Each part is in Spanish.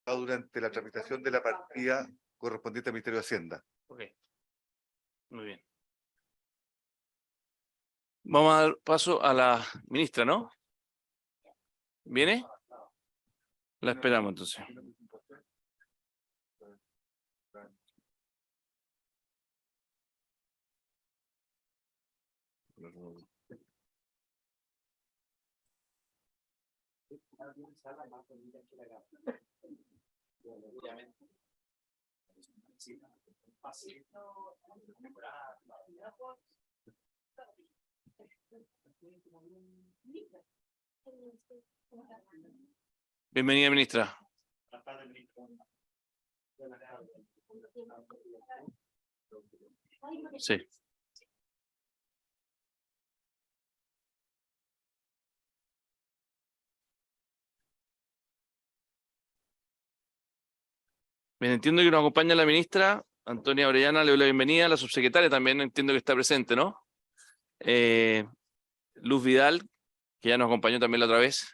Durante la tramitación de la partida correspondiente al Ministerio de Hacienda. Ok. Muy bien. Vamos a dar paso a la ministra, ¿no? ¿Viene? La esperamos entonces. Bienvenida, ministra. Sí. Bien, entiendo que nos acompaña la ministra Antonia Orellana, le doy la bienvenida, la subsecretaria también entiendo que está presente, ¿no? Luz Vidal, que ya nos acompañó también la otra vez.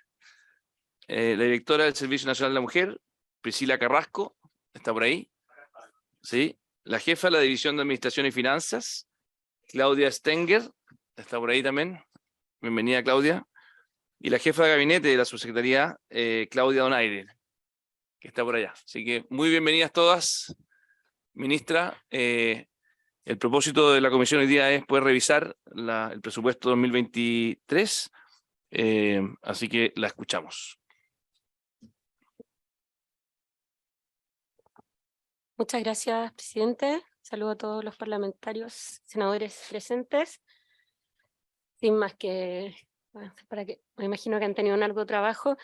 La directora del Servicio Nacional de la Mujer, Priscila Carrasco, está por ahí. Sí. La jefa de la División de Administración y Finanzas, Claudia Stenger, está por ahí también. Bienvenida, Claudia. Y la jefa de gabinete de la subsecretaría, Claudia Donaire, que está por allá. Así que muy bienvenidas todas, ministra. El propósito de la comisión hoy día es poder revisar el presupuesto 2023, así que la escuchamos. Muchas gracias, presidente. Saludo a todos los parlamentarios, senadores presentes. Sin más que, bueno, me imagino que han tenido un largo trabajo.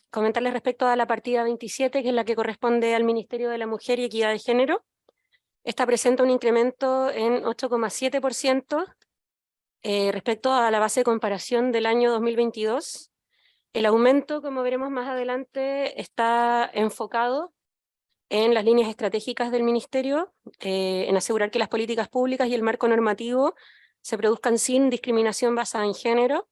Comentarles respecto a la partida 27, que es la que corresponde al Ministerio de la Mujer y Equidad de Género. Esta presenta un incremento en 8,7% respecto a la base de comparación del año 2022. El aumento, como veremos más adelante, está enfocado en las líneas estratégicas del Ministerio, en asegurar que las políticas públicas y el marco normativo se produzcan sin discriminación basada en género,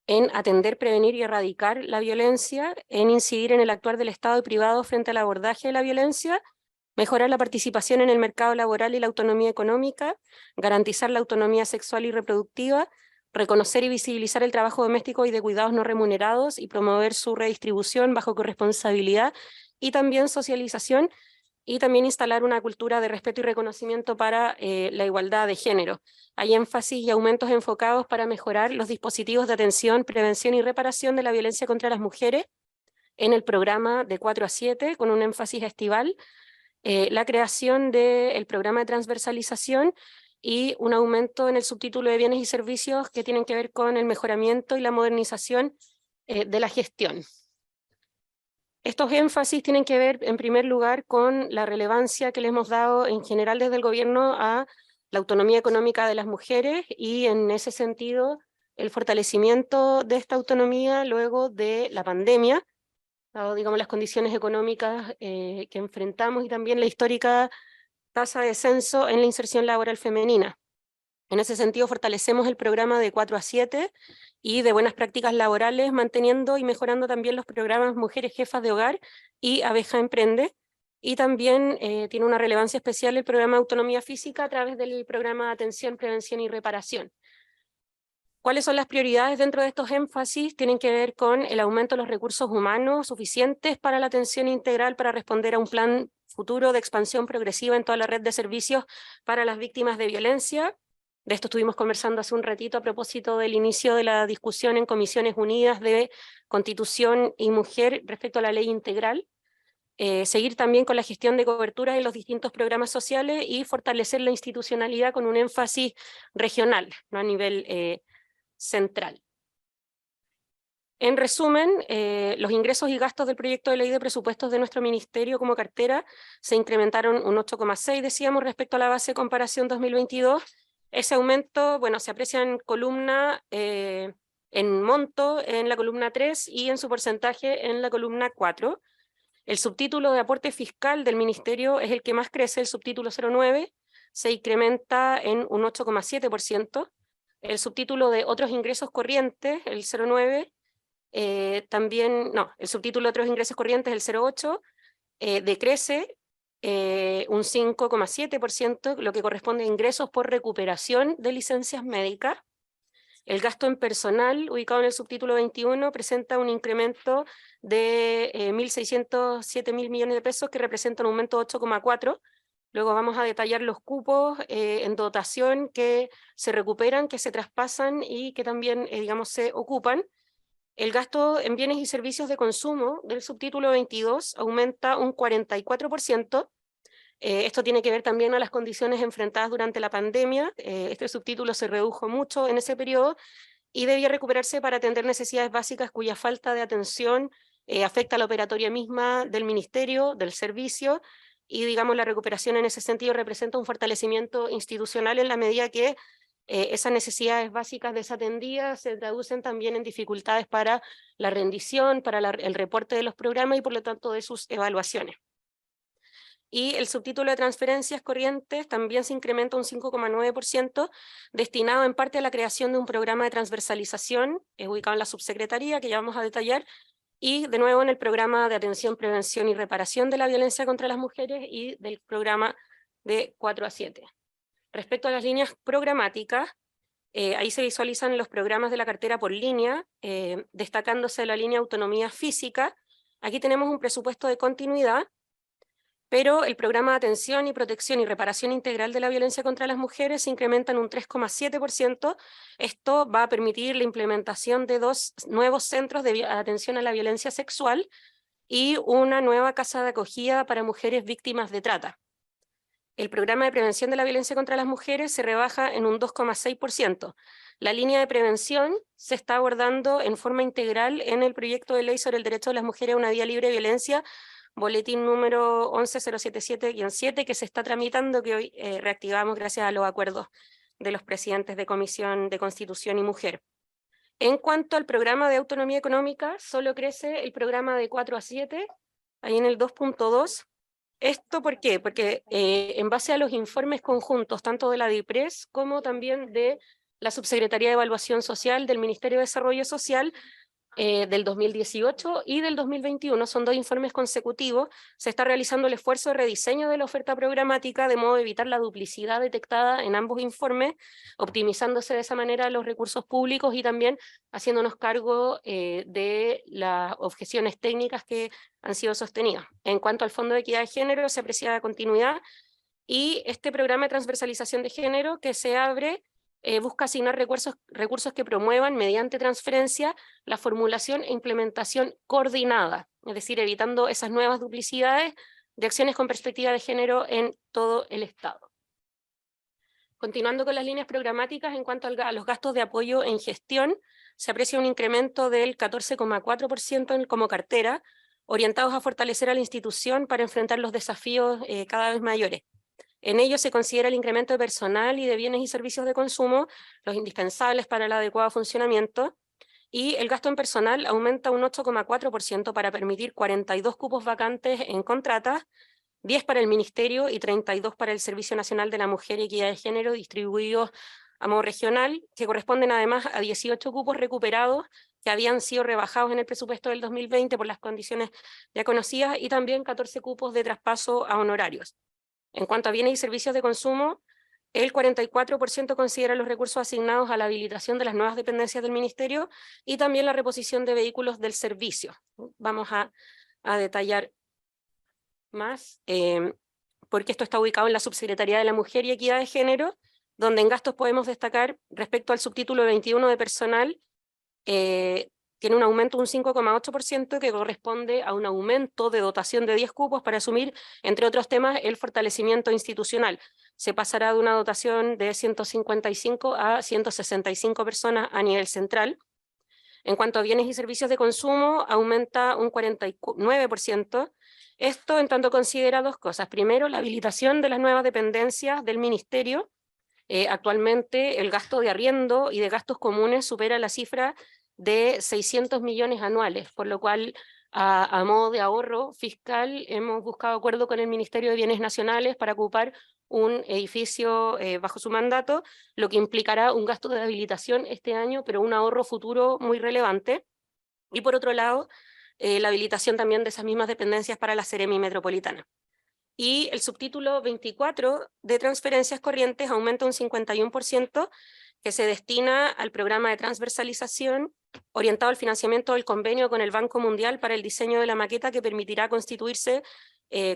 en atender, prevenir y erradicar la violencia, en incidir en el actuar del Estado y privado frente al abordaje de la violencia, mejorar la participación en el mercado laboral y la autonomía económica, garantizar la autonomía sexual y reproductiva, reconocer y visibilizar el trabajo doméstico y de cuidados no remunerados y promover su redistribución bajo corresponsabilidad y también socialización, y también instalar una cultura de respeto y reconocimiento para la igualdad de género. Hay énfasis y aumentos enfocados para mejorar los dispositivos de atención, prevención y reparación de la violencia contra las mujeres en el programa de 4 a 7, con un énfasis estival, la creación del programa de transversalización y un aumento en el subtítulo de bienes y servicios que tienen que ver con el mejoramiento y la modernización de la gestión. Estos énfasis tienen que ver, en primer lugar, con la relevancia que le hemos dado en general desde el gobierno a la autonomía económica de las mujeres y, en ese sentido, el fortalecimiento de esta autonomía luego de la pandemia, dado, digamos, las condiciones económicas que enfrentamos y también la histórica tasa de descenso en la inserción laboral femenina. En ese sentido, fortalecemos el programa de 4 a 7 y de buenas prácticas laborales, manteniendo y mejorando también los programas Mujeres Jefas de Hogar y Abeja Emprende. Y también tiene una relevancia especial el programa Autonomía Física a través del programa de Atención, Prevención y Reparación. ¿Cuáles son las prioridades dentro de estos énfasis? Tienen que ver con el aumento de los recursos humanos suficientes para la atención integral para responder a un plan futuro de expansión progresiva en toda la red de servicios para las víctimas de violencia. De esto estuvimos conversando hace un ratito a propósito del inicio de la discusión en Comisiones Unidas de Constitución y Mujer respecto a la ley integral. Seguir también con la gestión de cobertura en los distintos programas sociales y fortalecer la institucionalidad con un énfasis regional, no a nivel central. En resumen, los ingresos y gastos del proyecto de ley de presupuestos de nuestro ministerio como cartera se incrementaron un 8,6, decíamos, respecto a la base de comparación 2022. Ese aumento, bueno, se aprecia en columna, en monto en la columna 3 y en su porcentaje en la columna 4. El subtítulo de aporte fiscal del ministerio es el que más crece, el subtítulo 09, se incrementa en un 8,7%. El subtítulo de otros ingresos corrientes, el 09, También, no, el subtítulo de otros ingresos corrientes, el 0,8, decrece un 5,7%, lo que corresponde a ingresos por recuperación de licencias médicas. El gasto en personal, ubicado en el subtítulo 21, presenta un incremento de 1.607 mil millones de pesos, que representa un aumento de 8,4%. Luego vamos a detallar los cupos en dotación que se recuperan, que se traspasan y que también, digamos, se ocupan. El gasto en bienes y servicios de consumo del subtítulo 22 aumenta un 44%. Esto tiene que ver también a las condiciones enfrentadas durante la pandemia. Este subtítulo se redujo mucho en ese periodo y debía recuperarse para atender necesidades básicas cuya falta de atención afecta a la operatoria misma del ministerio, del servicio, y digamos la recuperación en ese sentido representa un fortalecimiento institucional en la medida que esas necesidades básicas desatendidas se traducen también en dificultades para la rendición, para el reporte de los programas y por lo tanto de sus evaluaciones. Y el subtítulo de transferencias corrientes también se incrementa un 5,9%, destinado en parte a la creación de un programa de transversalización ubicado en la subsecretaría, que ya vamos a detallar, y de nuevo en el programa de atención, prevención y reparación de la violencia contra las mujeres y del programa de 4 a 7. Respecto a las líneas programáticas, ahí se visualizan los programas de la cartera por línea, destacándose la línea autonomía física. Aquí tenemos un presupuesto de continuidad, pero el programa de atención y protección y reparación integral de la violencia contra las mujeres se incrementa en un 3,7%. Esto va a permitir la implementación de 2 nuevos centros de atención a la violencia sexual y una nueva casa de acogida para mujeres víctimas de trata. El programa de prevención de la violencia contra las mujeres se rebaja en un 2,6%. La línea de prevención se está abordando en forma integral en el proyecto de ley sobre el derecho de las mujeres a una vida libre de violencia, boletín número 11077-7, que se está tramitando, que hoy reactivamos gracias a los acuerdos de los presidentes de Comisión de Constitución y Mujer. En cuanto al programa de autonomía económica, solo crece el programa de 4 a 7, ahí en el 2,2. ¿Esto por qué? Porque en base a los informes conjuntos, tanto de la DIPRES como también de la Subsecretaría de Evaluación Social del Ministerio de Desarrollo Social, del 2018 y del 2021, son 2 informes consecutivos, se está realizando el esfuerzo de rediseño de la oferta programática de modo de evitar la duplicidad detectada en ambos informes, optimizándose de esa manera los recursos públicos y también haciéndonos cargo de las objeciones técnicas que han sido sostenidas. En cuanto al Fondo de Equidad de Género, se aprecia continuidad y este programa de transversalización de género que se abre busca asignar recursos que promuevan mediante transferencia la formulación e implementación coordinada, es decir, evitando esas nuevas duplicidades de acciones con perspectiva de género en todo el Estado. Continuando con las líneas programáticas, en cuanto a los gastos de apoyo en gestión, se aprecia un incremento del 14,4% como cartera, orientados a fortalecer a la institución para enfrentar los desafíos cada vez mayores. En ello se considera el incremento de personal y de bienes y servicios de consumo, los indispensables para el adecuado funcionamiento, y el gasto en personal aumenta un 8,4% para permitir 42 cupos vacantes en contratas, 10 para el Ministerio y 32 para el Servicio Nacional de la Mujer y Equidad de Género, distribuidos a modo regional, que corresponden además a 18 cupos recuperados que habían sido rebajados en el presupuesto del 2020 por las condiciones ya conocidas, y también 14 cupos de traspaso a honorarios. En cuanto a bienes y servicios de consumo, el 44% considera los recursos asignados a la habilitación de las nuevas dependencias del Ministerio y también la reposición de vehículos del servicio. Vamos a detallar más, porque esto está ubicado en la Subsecretaría de la Mujer y Equidad de Género, donde en gastos podemos destacar respecto al subtítulo 21 de personal, tiene un aumento de un 5,8% que corresponde a un aumento de dotación de 10 cupos para asumir, entre otros temas, el fortalecimiento institucional. Se pasará de una dotación de 155 a 165 personas a nivel central. En cuanto a bienes y servicios de consumo, aumenta un 49%. Esto en tanto considera 2 cosas. Primero, la habilitación de las nuevas dependencias del Ministerio. Actualmente el gasto de arriendo y de gastos comunes supera la cifra de 600 millones anuales, por lo cual a modo de ahorro fiscal hemos buscado acuerdo con el Ministerio de Bienes Nacionales para ocupar un edificio bajo su mandato, lo que implicará un gasto de habilitación este año, pero un ahorro futuro muy relevante. Y por otro lado, la habilitación también de esas mismas dependencias para la Seremi Metropolitana. Y el subtítulo 24 de transferencias corrientes aumenta un 51%, que se destina al programa de transversalización orientado al financiamiento del convenio con el Banco Mundial para el diseño de la maqueta que permitirá constituirse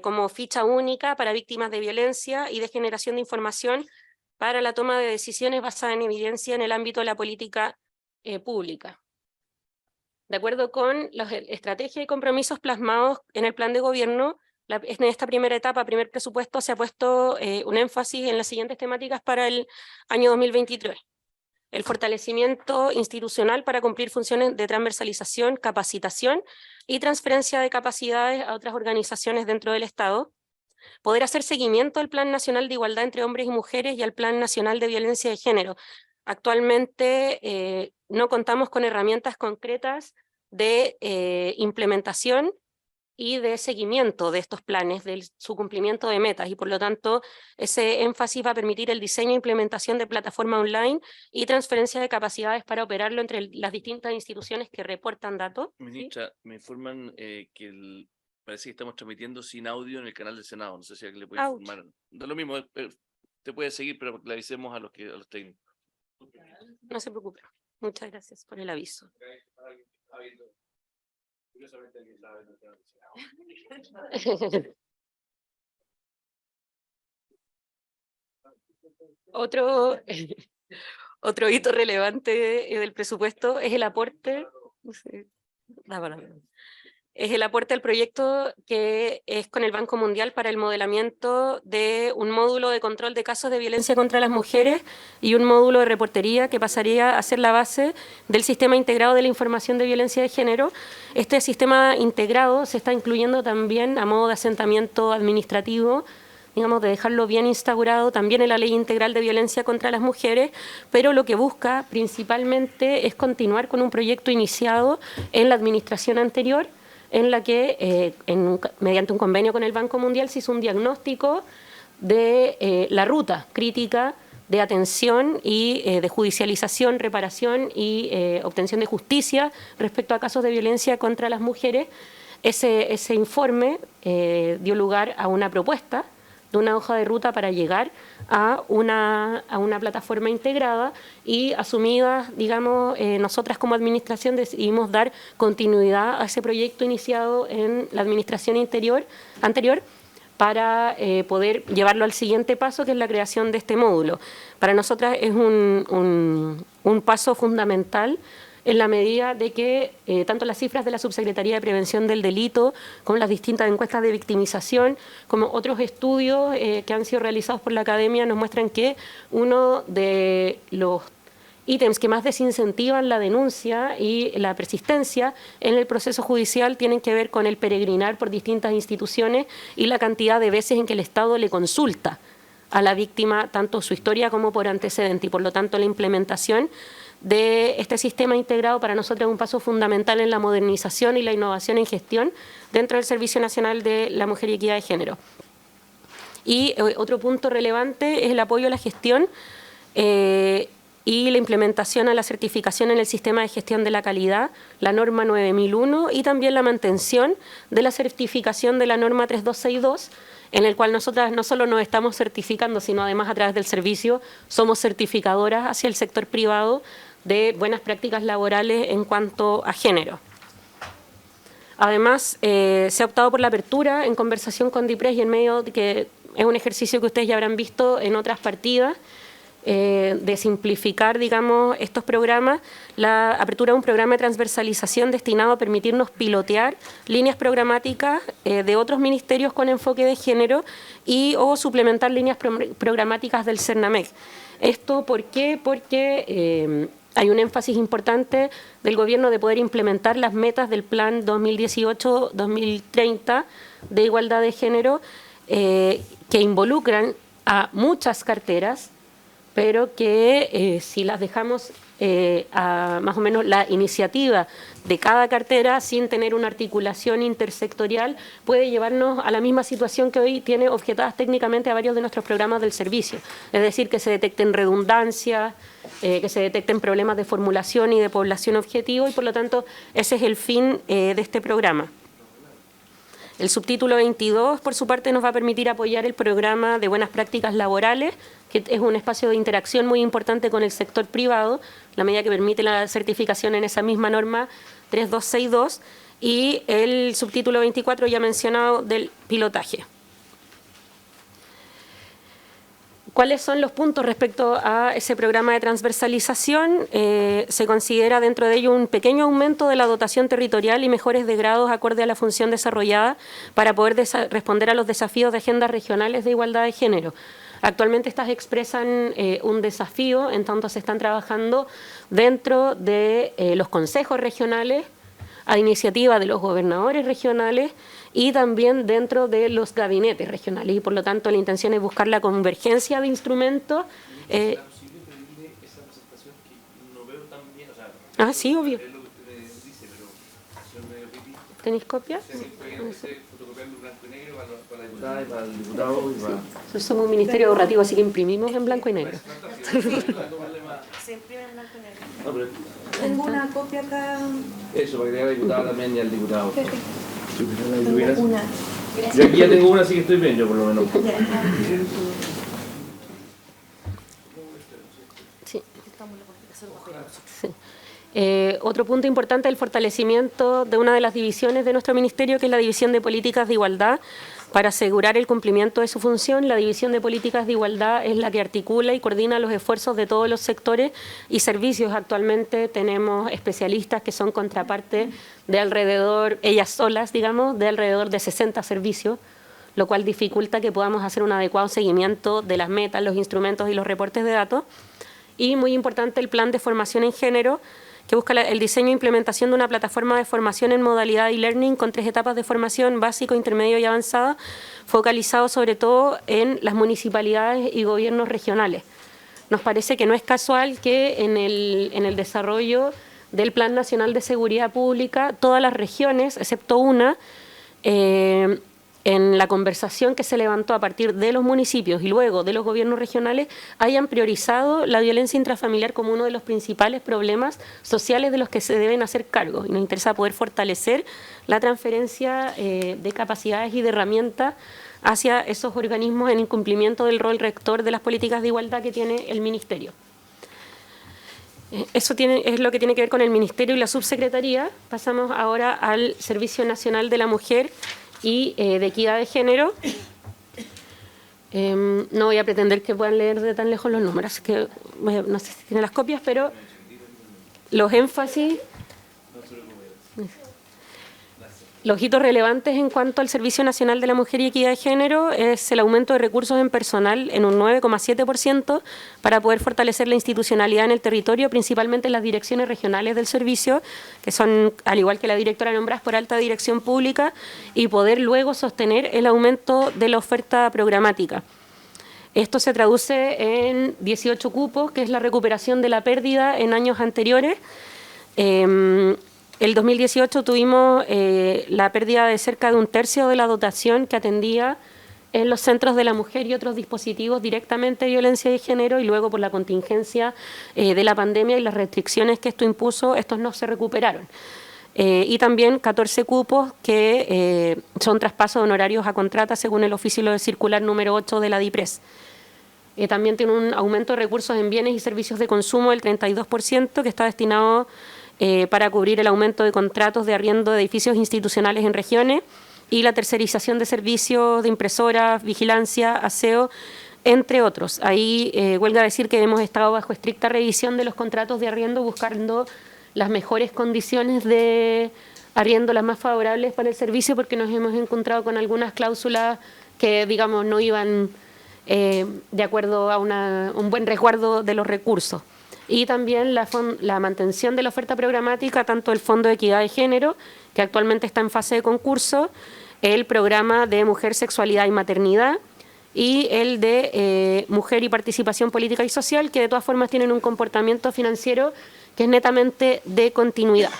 como ficha única para víctimas de violencia y de generación de información para la toma de decisiones basada en evidencia en el ámbito de la política pública. De acuerdo con las estrategias y compromisos plasmados en el plan de gobierno, en esta primera etapa, primer presupuesto, se ha puesto un énfasis en las siguientes temáticas para el año 2023. El fortalecimiento institucional para cumplir funciones de transversalización, capacitación y transferencia de capacidades a otras organizaciones dentro del Estado. Poder hacer seguimiento al Plan Nacional de Igualdad entre Hombres y Mujeres y al Plan Nacional de Violencia de Género. Actualmente no contamos con herramientas concretas de implementación y de seguimiento de estos planes, de su cumplimiento de metas, y por lo tanto ese énfasis va a permitir el diseño e implementación de plataforma online y transferencia de capacidades para operarlo entre las distintas instituciones que reportan datos. Ministra, me informan que parece que estamos transmitiendo sin audio en el canal del Senado. No sé si alguien le puede informar. Da lo mismo, te puede seguir, pero le avisemos a los técnicos. No se preocupe. Muchas gracias por el aviso. Otro hito relevante del presupuesto es el aporte. Es el aporte al proyecto que es con el Banco Mundial para el modelamiento de un módulo de control de casos de violencia contra las mujeres y un módulo de reportería que pasaría a ser la base del sistema integrado de la información de violencia de género. Este sistema integrado se está incluyendo también a modo de asentamiento administrativo, digamos, de dejarlo bien instaurado también en la Ley Integral de Violencia contra las Mujeres, pero lo que busca principalmente es continuar con un proyecto iniciado en la administración anterior, en la que mediante un convenio con el Banco Mundial se hizo un diagnóstico de la ruta crítica de atención y de judicialización, reparación y obtención de justicia respecto a casos de violencia contra las mujeres. Ese informe dio lugar a una propuesta de una hoja de ruta para llegar a una plataforma integrada y asumida, digamos, nosotras como administración decidimos dar continuidad a ese proyecto iniciado en la administración anterior para poder llevarlo al siguiente paso, que es la creación de este módulo. Para nosotras es un paso fundamental en la medida de que tanto las cifras de la Subsecretaría de Prevención del Delito, como las distintas encuestas de victimización, como otros estudios que han sido realizados por la academia nos muestran que uno de los ítems que más desincentivan la denuncia y la persistencia en el proceso judicial tienen que ver con el peregrinar por distintas instituciones y la cantidad de veces en que el Estado le consulta a la víctima tanto su historia como por antecedente, y por lo tanto la implementación de este sistema integrado para nosotros es un paso fundamental en la modernización y la innovación en gestión dentro del Servicio Nacional de la Mujer y Equidad de Género. Y otro punto relevante es el apoyo a la gestión y la implementación a la certificación en el sistema de gestión de la calidad, la norma 9001, y también la mantención de la certificación de la norma 3262, en el cual nosotras no solo nos estamos certificando, sino además a través del servicio somos certificadoras hacia el sector privado de buenas prácticas laborales en cuanto a género. Además, se ha optado por la apertura en conversación con DIPRES y en medio de que es un ejercicio que ustedes ya habrán visto en otras partidas, de simplificar, digamos, estos programas, la apertura de un programa de transversalización destinado a permitirnos pilotear líneas programáticas de otros ministerios con enfoque de género o suplementar líneas programáticas del CERNAMEC. ¿Esto por qué? Porque hay un énfasis importante del gobierno de poder implementar las metas del plan 2018-2030 de igualdad de género que involucran a muchas carteras, pero que si las dejamos a más o menos la iniciativa de cada cartera sin tener una articulación intersectorial, puede llevarnos a la misma situación que hoy tiene objetadas técnicamente a varios de nuestros programas del servicio. Es decir, que se detecten redundancias, que se detecten problemas de formulación y de población objetivo, y por lo tanto ese es el fin de este programa. El subtítulo 22, por su parte, nos va a permitir apoyar el programa de buenas prácticas laborales, que es un espacio de interacción muy importante con el sector privado, la medida que permite la certificación en esa misma norma 3262, y el subtítulo 24 ya mencionado del pilotaje. ¿Cuáles son los puntos respecto a ese programa de transversalización? Se considera dentro de ello un pequeño aumento de la dotación territorial y mejores de grados acorde a la función desarrollada para poder responder a los desafíos de agendas regionales de igualdad de género. Actualmente estas expresan un desafío, en tanto se están trabajando dentro de los consejos regionales, a iniciativa de los gobernadores regionales y también dentro de los gabinetes regionales. Y por lo tanto la intención es buscar la convergencia de instrumentos. Sí, obvio. ¿Tenéis copias? Somos un ministerio educativo, así que imprimimos en blanco y negro. Se imprime en blanco y negro. Tengo una copia acá. Eso, para que tenga la diputada también y al diputado. Tengo una. Yo aquí ya tengo una, así que estoy bien, yo por lo menos. Sí. Sí. Otro punto importante es el fortalecimiento de una de las divisiones de nuestro ministerio, que es la División de Políticas de Igualdad, para asegurar el cumplimiento de su función. La División de Políticas de Igualdad es la que articula y coordina los esfuerzos de todos los sectores y servicios. Actualmente tenemos especialistas que son contraparte de alrededor, ellas solas, digamos, de alrededor de 60 servicios, lo cual dificulta que podamos hacer un adecuado seguimiento de las metas, los instrumentos y los reportes de datos. Y muy importante el plan de formación en género, que busca el diseño e implementación de una plataforma de formación en modalidad e-learning con 3 etapas de formación: básico, intermedio y avanzada, focalizado sobre todo en las municipalidades y gobiernos regionales. Nos parece que no es casual que en el desarrollo del Plan Nacional de Seguridad Pública, todas las regiones, excepto una, en la conversación que se levantó a partir de los municipios y luego de los gobiernos regionales, hayan priorizado la violencia intrafamiliar como uno de los principales problemas sociales de los que se deben hacer cargo. Y nos interesa poder fortalecer la transferencia de capacidades y de herramientas hacia esos organismos en incumplimiento del rol rector de las políticas de igualdad que tiene el Ministerio. Eso es lo que tiene que ver con el Ministerio y la Subsecretaría. Pasamos ahora al Servicio Nacional de la Mujer y de Equidad de Género. No voy a pretender que puedan leer de tan lejos los números, que no sé si tienen las copias, pero los énfasis, los hitos relevantes en cuanto al Servicio Nacional de la Mujer y Equidad de Género es el aumento de recursos en personal en un 9,7% para poder fortalecer la institucionalidad en el territorio, principalmente en las direcciones regionales del servicio, que son, al igual que la directora nombrada por alta dirección pública, y poder luego sostener el aumento de la oferta programática. Esto se traduce en 18 cupos, que es la recuperación de la pérdida en años anteriores. El 2018 tuvimos la pérdida de cerca de 1/3 de la dotación que atendía en los centros de la mujer y otros dispositivos directamente de violencia de género, y luego por la contingencia de la pandemia y las restricciones que esto impuso, estos no se recuperaron. Y también 14 cupos que son traspasos de honorarios a contrata según el oficio de circular número 8 de la DIPRES. También tiene un aumento de recursos en bienes y servicios de consumo del 32%, que está destinado para cubrir el aumento de contratos de arriendo de edificios institucionales en regiones y la tercerización de servicios de impresoras, vigilancia, aseo, entre otros. Ahí huelga decir que hemos estado bajo estricta revisión de los contratos de arriendo, buscando las mejores condiciones de arriendo, las más favorables para el servicio, porque nos hemos encontrado con algunas cláusulas que, digamos, no iban de acuerdo a un buen resguardo de los recursos. Y también la mantención de la oferta programática, tanto el Fondo de Equidad de Género, que actualmente está en fase de concurso, el programa de Mujer, Sexualidad y Maternidad, y el de Mujer y Participación Política y Social, que de todas formas tienen un comportamiento financiero que es netamente de continuidad.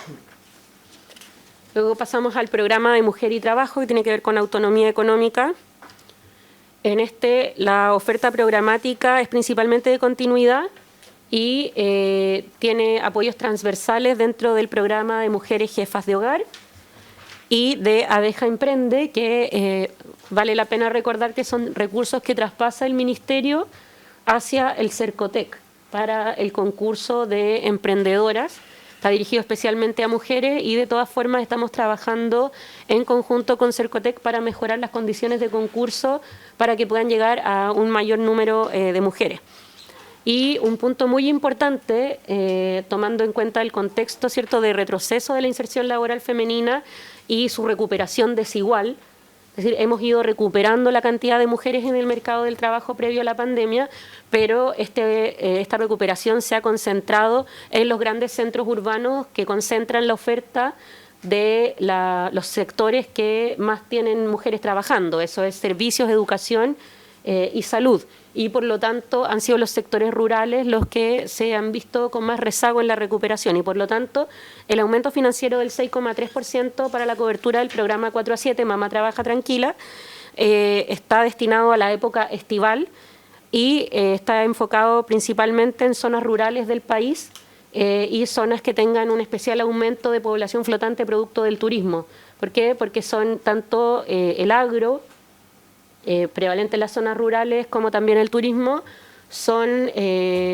Luego pasamos al programa de Mujer y Trabajo, que tiene que ver con autonomía económica. En la oferta programática es principalmente de continuidad, y tiene apoyos transversales dentro del programa de mujeres jefas de hogar y de Abeja Emprende, que vale la pena recordar que son recursos que traspasa el Ministerio hacia el Cercotec para el concurso de emprendedoras. Está dirigido especialmente a mujeres y de todas formas estamos trabajando en conjunto con Cercotec para mejorar las condiciones de concurso para que puedan llegar a un mayor número de mujeres. Y un punto muy importante, tomando en cuenta el contexto, ¿cierto?, de retroceso de la inserción laboral femenina y su recuperación desigual. Es decir, hemos ido recuperando la cantidad de mujeres en el mercado del trabajo previo a la pandemia, pero esta recuperación se ha concentrado en los grandes centros urbanos que concentran la oferta de los sectores que más tienen mujeres trabajando. Eso es servicios, educación y salud. Y por lo tanto han sido los sectores rurales los que se han visto con más rezago en la recuperación y por lo tanto el aumento financiero del 6,3% para la cobertura del programa 4 a 7 Mamá Trabaja Tranquila está destinado a la época estival y está enfocado principalmente en zonas rurales del país y zonas que tengan un especial aumento de población flotante producto del turismo. ¿Por qué? Porque son tanto el agro, prevalente en las zonas rurales, como también el turismo, son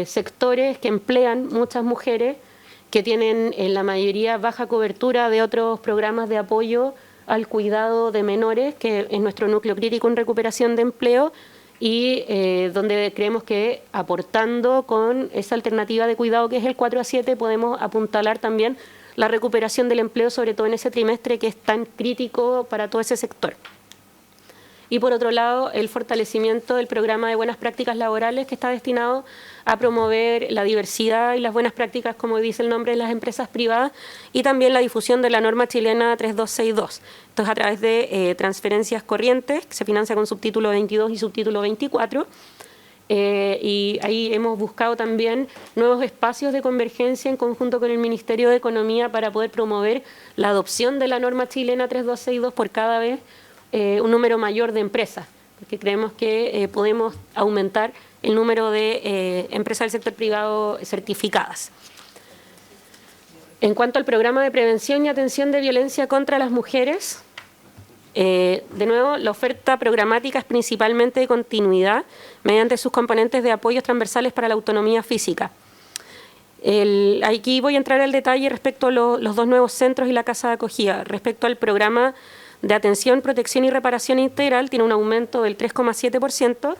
sectores que emplean muchas mujeres que tienen en la mayoría baja cobertura de otros programas de apoyo al cuidado de menores, que es nuestro núcleo crítico en recuperación de empleo y donde creemos que aportando con esa alternativa de cuidado que es el 4 a 7 podemos apuntalar también la recuperación del empleo, sobre todo en ese trimestre que es tan crítico para todo ese sector. Y por otro lado, el fortalecimiento del programa de buenas prácticas laborales que está destinado a promover la diversidad y las buenas prácticas, como dice el nombre, en las empresas privadas y también la difusión de la norma chilena 3262. Esto es a través de transferencias corrientes, que se financia con subtítulo 22 y subtítulo 24. Y ahí hemos buscado también nuevos espacios de convergencia en conjunto con el Ministerio de Economía para poder promover la adopción de la norma chilena 3262 por cada vez un número mayor de empresas, porque creemos que podemos aumentar el número de empresas del sector privado certificadas. En cuanto al programa de prevención y atención de violencia contra las mujeres, de nuevo, la oferta programática es principalmente de continuidad mediante sus componentes de apoyos transversales para la autonomía física. Aquí voy a entrar al detalle respecto a los dos nuevos centros y la casa de acogida. Respecto al programa de atención, protección y reparación integral, tiene un aumento del 3,7%,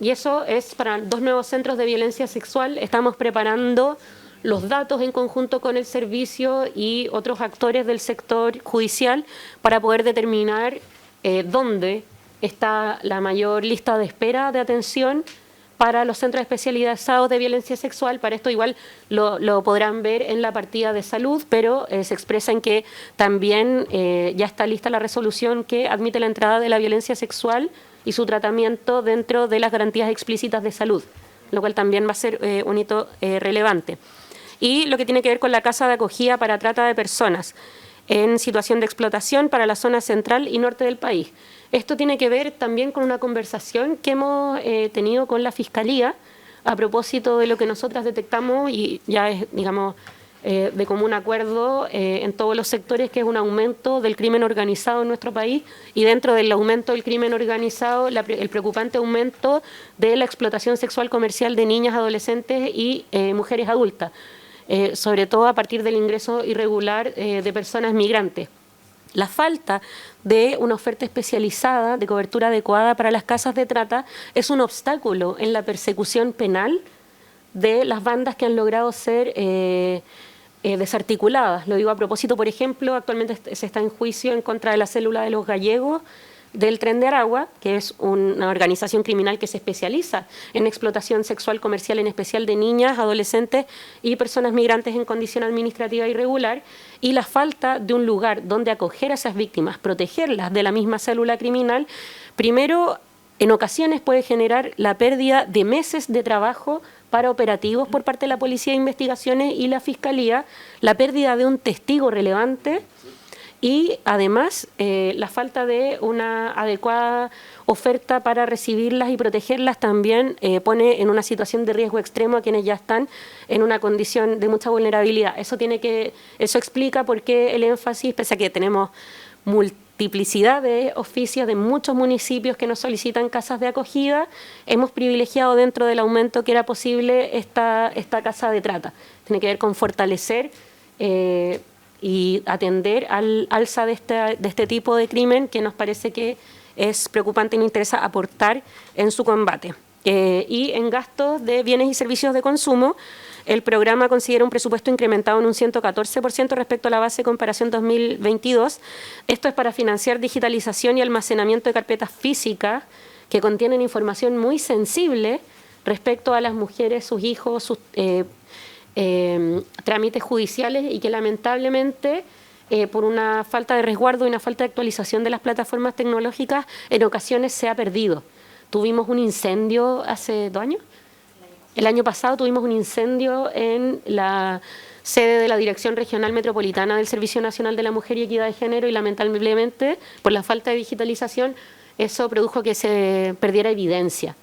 y eso es para 2 nuevos centros de violencia sexual. Estamos preparando los datos en conjunto con el servicio y otros actores del sector judicial para poder determinar dónde está la mayor lista de espera de atención para los centros especializados de violencia sexual. Para esto igual lo podrán ver en la partida de salud, pero se expresa en que también ya está lista la resolución que admite la entrada de la violencia sexual y su tratamiento dentro de las garantías explícitas de salud, lo cual también va a ser un hito relevante. Y lo que tiene que ver con la casa de acogida para trata de personas en situación de explotación para la zona central y norte del país. Esto tiene que ver también con una conversación que hemos tenido con la Fiscalía a propósito de lo que nosotras detectamos y ya es, digamos, de común acuerdo en todos los sectores, que es un aumento del crimen organizado en nuestro país y dentro del aumento del crimen organizado el preocupante aumento de la explotación sexual comercial de niñas, adolescentes y mujeres adultas, sobre todo a partir del ingreso irregular de personas migrantes. La falta de una oferta especializada de cobertura adecuada para las casas de trata es un obstáculo en la persecución penal de las bandas que han logrado ser desarticuladas. Lo digo a propósito, por ejemplo, actualmente se está en juicio en contra de la célula de los gallegos del Tren de Aragua, que es una organización criminal que se especializa en explotación sexual comercial, en especial de niñas, adolescentes y personas migrantes en condición administrativa irregular, y la falta de un lugar donde acoger a esas víctimas, protegerlas de la misma célula criminal, primero, en ocasiones puede generar la pérdida de meses de trabajo para operativos por parte de la Policía de Investigaciones y la Fiscalía, la pérdida de un testigo relevante y además la falta de una adecuada oferta para recibirlas y protegerlas también pone en una situación de riesgo extremo a quienes ya están en una condición de mucha vulnerabilidad. Eso explica por qué el énfasis, pese a que tenemos multiplicidad de oficios de muchos municipios que nos solicitan casas de acogida, hemos privilegiado dentro del aumento que era posible esta casa de trata. Tiene que ver con fortalecer y atender al alza de este tipo de crimen que nos parece que es preocupante y nos interesa aportar en su combate. Y en gastos de bienes y servicios de consumo, el programa considera un presupuesto incrementado en un 114% respecto a la base de comparación 2022. Esto es para financiar digitalización y almacenamiento de carpetas físicas que contienen información muy sensible respecto a las mujeres, sus hijos, sus trámites judiciales y que lamentablemente por una falta de resguardo y una falta de actualización de las plataformas tecnológicas en ocasiones se ha perdido. Tuvimos un incendio hace 2 años. El año pasado tuvimos un incendio en la sede de la Dirección Regional Metropolitana del Servicio Nacional de la Mujer y Equidad de Género y lamentablemente por la falta de digitalización eso produjo que se perdiera evidencia,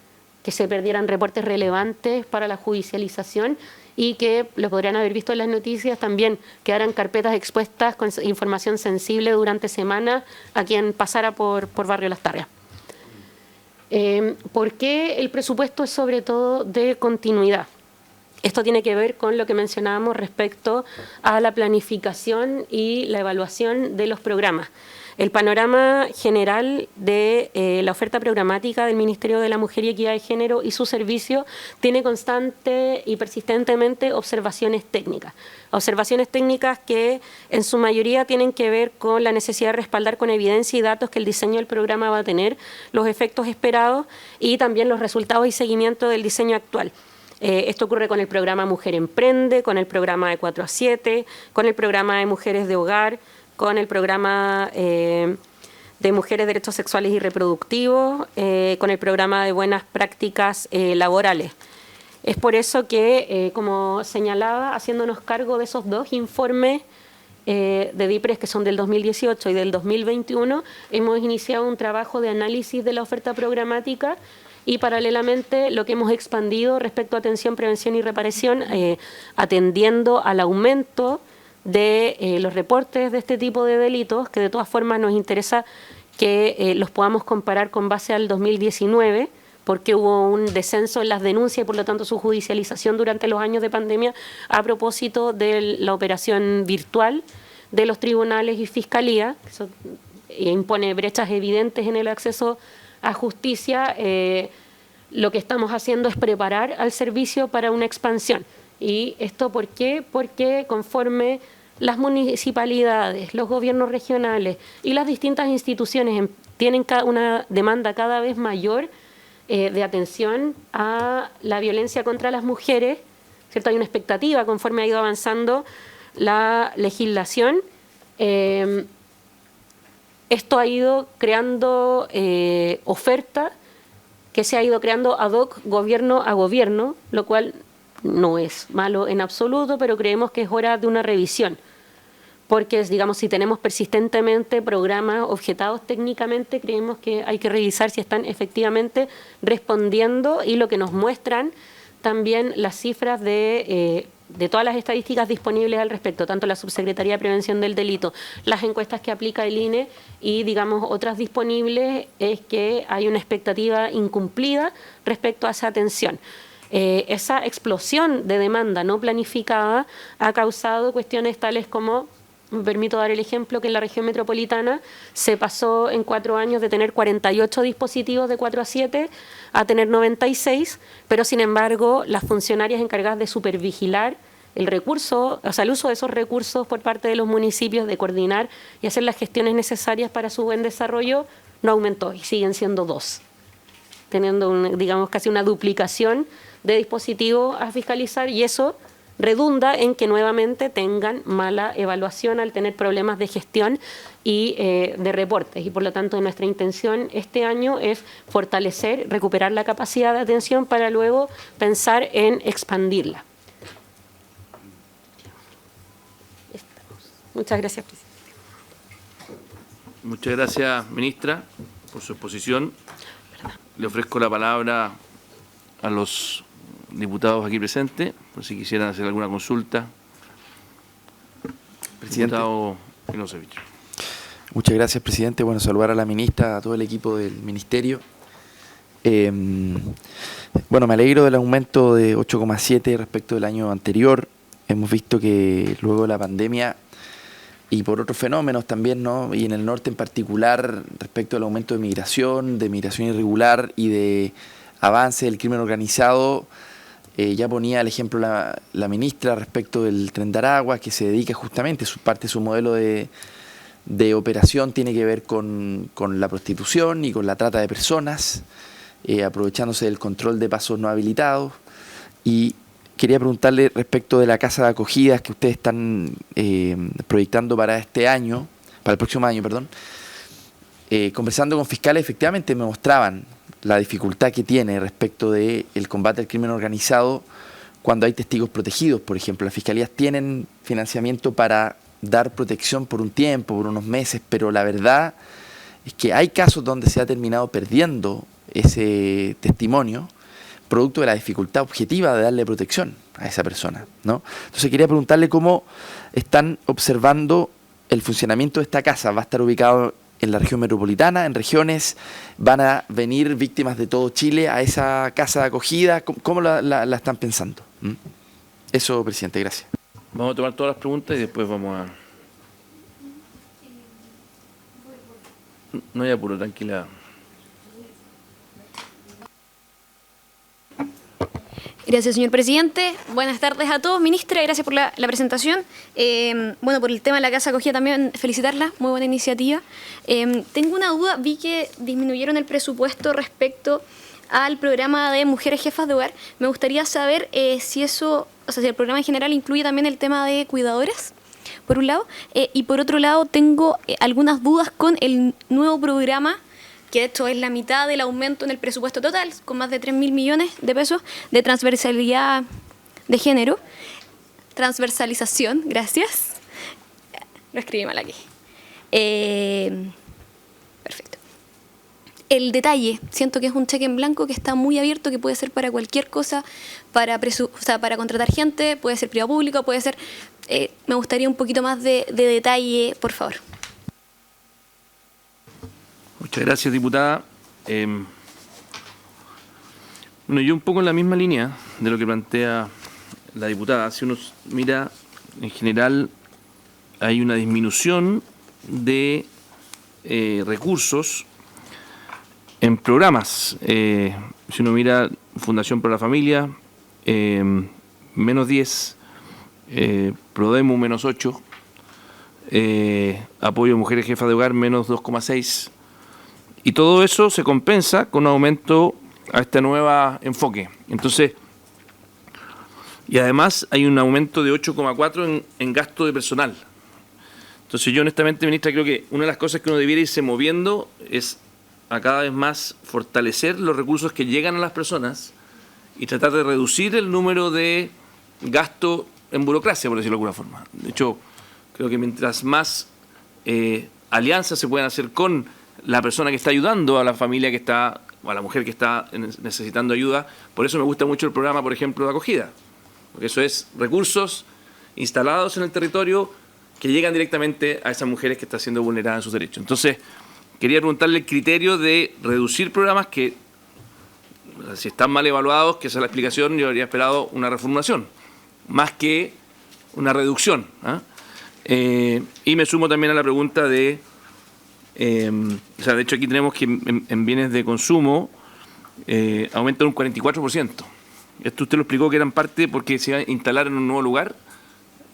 que se perdieran reportes relevantes para la judicialización y que lo podrían haber visto en las noticias también, quedaran carpetas expuestas con información sensible durante semanas a quien pasara por Barrio Las Tarrias. ¿Por qué el presupuesto es sobre todo de continuidad? Esto tiene que ver con lo que mencionábamos respecto a la planificación y la evaluación de los programas. El panorama general de la oferta programática del Ministerio de la Mujer y Equidad de Género y su servicio tiene constante y persistentemente observaciones técnicas. Observaciones técnicas que en su mayoría tienen que ver con la necesidad de respaldar con evidencia y datos que el diseño del programa va a tener, los efectos esperados y también los resultados y seguimiento del diseño actual. Esto ocurre con el programa Mujer Emprende, con el programa de 4 a 7, con el programa de Mujeres de Hogar, con el programa de Mujeres, Derechos Sexuales y Reproductivos, con el programa de Buenas Prácticas Laborales. Es por eso que, como señalaba, haciéndonos cargo de esos 2 informes de DIPRES que son del 2018 y del 2021, hemos iniciado un trabajo de análisis de la oferta programática y paralelamente lo que hemos expandido respecto a atención, prevención y reparación, atendiendo al aumento de los reportes de este tipo de delitos, que de todas formas nos interesa que los podamos comparar con base al 2019, porque hubo un descenso en las denuncias y por lo tanto su judicialización durante los años de pandemia a propósito de la operación virtual de los tribunales y fiscalía, que eso impone brechas evidentes en el acceso a justicia. Lo que estamos haciendo es preparar al servicio para una expansión. ¿Y esto por qué? Porque conforme las municipalidades, los gobiernos regionales y las distintas instituciones tienen una demanda cada vez mayor de atención a la violencia contra las mujeres, ¿cierto? Hay una expectativa conforme ha ido avanzando la legislación. Esto ha ido creando oferta que se ha ido creando ad hoc gobierno a gobierno, lo cual no es malo en absoluto, pero creemos que es hora de una revisión. Porque, digamos, si tenemos persistentemente programas objetados técnicamente, creemos que hay que revisar si están efectivamente respondiendo y lo que nos muestran también las cifras de todas las estadísticas disponibles al respecto, tanto la Subsecretaría de Prevención del Delito, las encuestas que aplica el INE y, digamos, otras disponibles, es que hay una expectativa incumplida respecto a esa atención. Esa explosión de demanda no planificada ha causado cuestiones tales como, me permito dar el ejemplo, que en la región metropolitana se pasó en 4 años de tener 48 dispositivos de 4 a 7 a tener 96, pero sin embargo las funcionarias encargadas de supervigilar el recurso, o sea, el uso de esos recursos por parte de los municipios, de coordinar y hacer las gestiones necesarias para su buen desarrollo, no aumentó y siguen siendo 2, teniendo, digamos, casi una duplicación de dispositivos a fiscalizar, y eso redunda en que nuevamente tengan mala evaluación al tener problemas de gestión y de reportes. Y por lo tanto nuestra intención este año es fortalecer, recuperar la capacidad de atención para luego pensar en expandirla. Muchas gracias, presidente. Muchas gracias, ministra, por su exposición. Le ofrezco la palabra a los diputados aquí presentes, por si quisieran hacer alguna consulta. Presidente. Diputado Milosevic. Muchas gracias, presidente. Bueno, saludar a la ministra, a todo el equipo del ministerio. Bueno, me alegro del aumento de 8,7 respecto del año anterior. Hemos visto que luego de la pandemia y por otros fenómenos también, ¿no? Y en el norte en particular, respecto al aumento de migración irregular y de avance del crimen organizado, ya ponía el ejemplo la ministra respecto del Tren de Aragua, que se dedica justamente, parte de su modelo de operación tiene que ver con la prostitución y con la trata de personas, aprovechándose del control de pasos no habilitados. Y quería preguntarle respecto de la casa de acogidas que ustedes están proyectando para este año, para el próximo año, perdón. Conversando con fiscales, efectivamente me mostraban la dificultad que tiene respecto del combate al crimen organizado cuando hay testigos protegidos, por ejemplo. Las fiscalías tienen financiamiento para dar protección por un tiempo, por unos meses, pero la verdad es que hay casos donde se ha terminado perdiendo ese testimonio producto de la dificultad objetiva de darle protección a esa persona, ¿no? Entonces quería preguntarle cómo están observando el funcionamiento de esta casa. ¿Va a estar ubicado en la región metropolitana, en regiones? ¿Van a venir víctimas de todo Chile a esa casa de acogida? ¿Cómo la están pensando? Eso, presidente, gracias. Vamos a tomar todas las preguntas y después vamos a... No hay apuro, tranquila. Gracias, señor presidente. Buenas tardes a todos. Ministra, gracias por la presentación. Bueno, por el tema de la casa acogida también felicitarla. Muy buena iniciativa. Tengo una duda. Vi que disminuyeron el presupuesto respecto al programa de mujeres jefas de hogar. Me gustaría saber si eso, o sea, si el programa en general incluye también el tema de cuidadoras, por un lado. Y por otro lado, tengo algunas dudas con el nuevo programa, que de hecho es la mitad del aumento en el presupuesto total, con más de 3.000 millones de pesos de transversalidad de género. Transversalización, gracias. Lo escribí mal aquí. Perfecto. El detalle, siento que es un cheque en blanco que está muy abierto, que puede ser para cualquier cosa, para contratar gente, puede ser privado público, puede ser... me gustaría un poquito más de detalle, por favor. Muchas gracias, diputada. Bueno, yo un poco en la misma línea de lo que plantea la diputada. Si uno mira, en general, hay una disminución de recursos en programas. Si uno mira Fundación para la Familia, menos 10, Prodemu menos 8, Apoyo a Mujeres Jefas de Hogar menos 2,6. Y todo eso se compensa con un aumento a este nuevo enfoque. Entonces, y además hay un aumento de 8,4 en gasto de personal. Entonces yo honestamente, ministra, creo que una de las cosas que uno debiera irse moviendo es a cada vez más fortalecer los recursos que llegan a las personas y tratar de reducir el número de gasto en burocracia, por decirlo de alguna forma. De hecho, creo que mientras más alianzas se puedan hacer con la persona que está ayudando a la familia que está, o a la mujer que está necesitando ayuda, por eso me gusta mucho el programa, por ejemplo, de acogida, porque eso es recursos instalados en el territorio que llegan directamente a esas mujeres que están siendo vulneradas en sus derechos. Entonces, quería preguntarle el criterio de reducir programas que, si están mal evaluados, que esa es la explicación, yo habría esperado una reformulación, más que una reducción, ¿eh? Y me sumo también a la pregunta de... o sea, de hecho aquí tenemos que en bienes de consumo aumentan un 44%. Esto usted lo explicó que eran parte porque se iba a instalar en un nuevo lugar.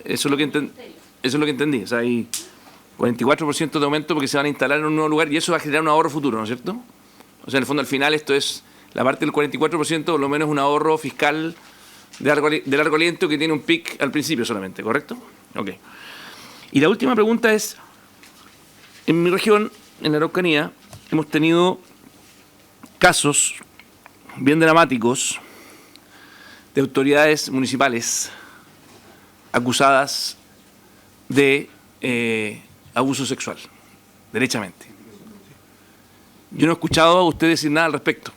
Eso es lo que entendí. O sea, hay 44% de aumento porque se van a instalar en un nuevo lugar y eso va a generar un ahorro futuro, ¿no es cierto? O sea, en el fondo al final esto es la parte del 44%, por lo menos un ahorro fiscal de largo aliento que tiene un pic al principio solamente, ¿correcto? Ok. Y la última pregunta es... En mi región, en la Araucanía, hemos tenido casos bien dramáticos de autoridades municipales acusadas de abuso sexual. derechamente. Yo no he escuchado a usted decir nada al respecto.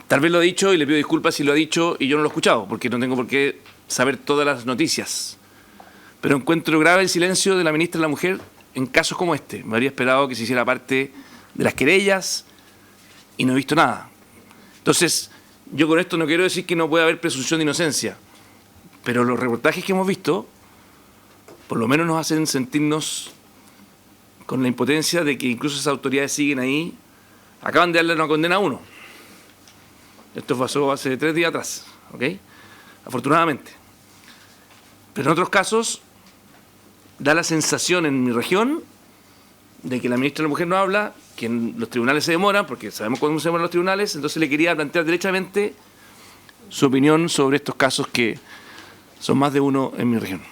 Tal vez lo ha dicho y le pido disculpas si lo ha dicho y yo no lo he escuchado, porque no tengo por qué saber todas las noticias. Pero encuentro grave el silencio de la ministra de la Mujer en casos como este. Me habría esperado que se hiciera parte de las querellas y no he visto nada. Entonces, yo con esto no quiero decir que no pueda haber presunción de inocencia, pero los reportajes que hemos visto, por lo menos nos hacen sentirnos con la impotencia de que incluso esas autoridades siguen ahí. Acaban de darle una condena a uno. Esto pasó hace 3 días atrás, ¿ok? Afortunadamente. Pero en otros casos, da la sensación en mi región de que la ministra de la Mujer no habla, que en los tribunales se demoran, porque sabemos cómo se demoran los tribunales, entonces le quería plantear derechamente su opinión sobre estos casos que son más de uno en mi región.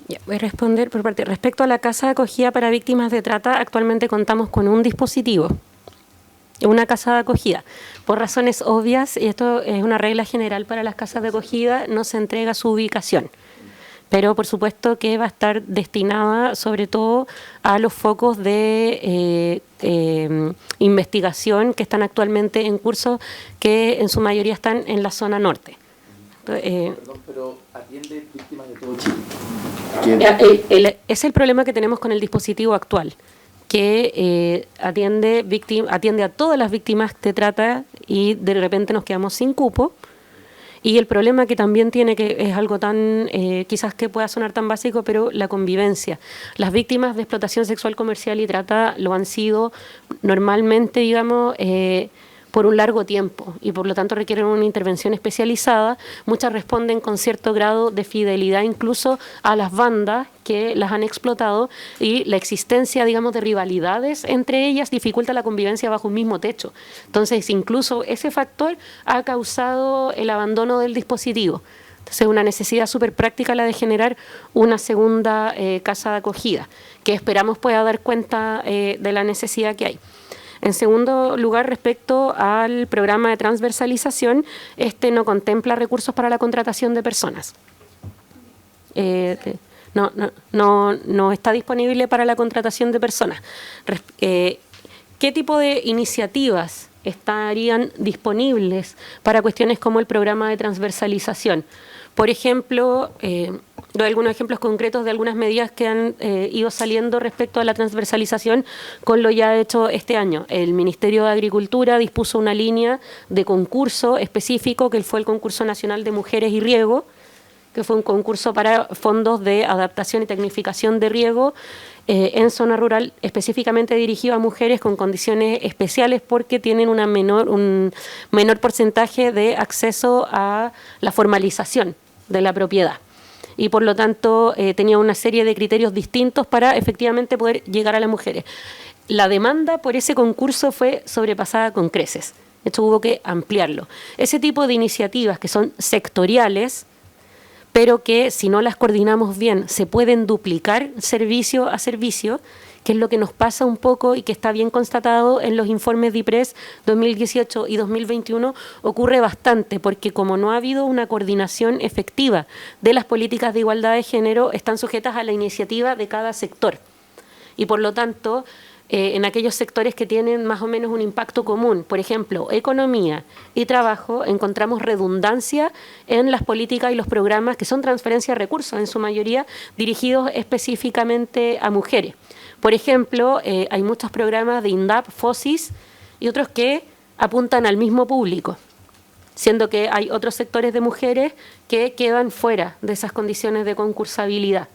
Ya, voy a responder por parte. Respecto a la casa de acogida para víctimas de trata, actualmente contamos con un dispositivo, una casa de acogida. Por razones obvias, y esto es una regla general para las casas de acogida, no se entrega su ubicación. Pero por supuesto que va a estar destinada sobre todo a los focos de investigación que están actualmente en curso, que en su mayoría están en la zona norte. Perdón, pero atiende víctimas de todo Chile. Es el problema que tenemos con el dispositivo actual, que atiende a todas las víctimas de trata y de repente nos quedamos sin cupo. Y el problema que también tiene, que es algo tan, quizás que pueda sonar tan básico, pero la convivencia. Las víctimas de explotación sexual comercial y trata lo han sido normalmente, digamos, por un largo tiempo y por lo tanto requieren una intervención especializada. Muchas responden con cierto grado de fidelidad incluso a las bandas que las han explotado, y la existencia, digamos, de rivalidades entre ellas dificulta la convivencia bajo un mismo techo. Entonces, incluso ese factor ha causado el abandono del dispositivo. Entonces, una necesidad súper práctica la de generar una segunda casa de acogida, que esperamos pueda dar cuenta de la necesidad que hay. En segundo lugar, respecto al programa de transversalización, este no contempla recursos para la contratación de personas. No está disponible para la contratación de personas. ¿Qué tipo de iniciativas estarían disponibles para cuestiones como el programa de transversalización? Por ejemplo, doy algunos ejemplos concretos de algunas medidas que han ido saliendo respecto a la transversalización con lo ya hecho este año. El Ministerio de Agricultura dispuso una línea de concurso específico, que fue el Concurso Nacional de Mujeres y Riego, que fue un concurso para fondos de adaptación y tecnificación de riego en zona rural, específicamente dirigido a mujeres con condiciones especiales porque tienen un menor porcentaje de acceso a la formalización de la propiedad. Y por lo tanto tenía una serie de criterios distintos para efectivamente poder llegar a las mujeres. La demanda por ese concurso fue sobrepasada con creces. De hecho, hubo que ampliarlo. Ese tipo de iniciativas que son sectoriales, pero que si no las coordinamos bien se pueden duplicar servicio a servicio, que es lo que nos pasa un poco y que está bien constatado en los informes de IPRES 2018 y 2021, ocurre bastante, porque como no ha habido una coordinación efectiva de las políticas de igualdad de género, están sujetas a la iniciativa de cada sector. Y por lo tanto, en aquellos sectores que tienen más o menos un impacto común, por ejemplo, economía y trabajo, encontramos redundancia en las políticas y los programas que son transferencia de recursos, en su mayoría dirigidos específicamente a mujeres. Por ejemplo, hay muchos programas de INDAP, FOSIS y otros que apuntan al mismo público, siendo que hay otros sectores de mujeres que quedan fuera de esas condiciones de concursabilidad,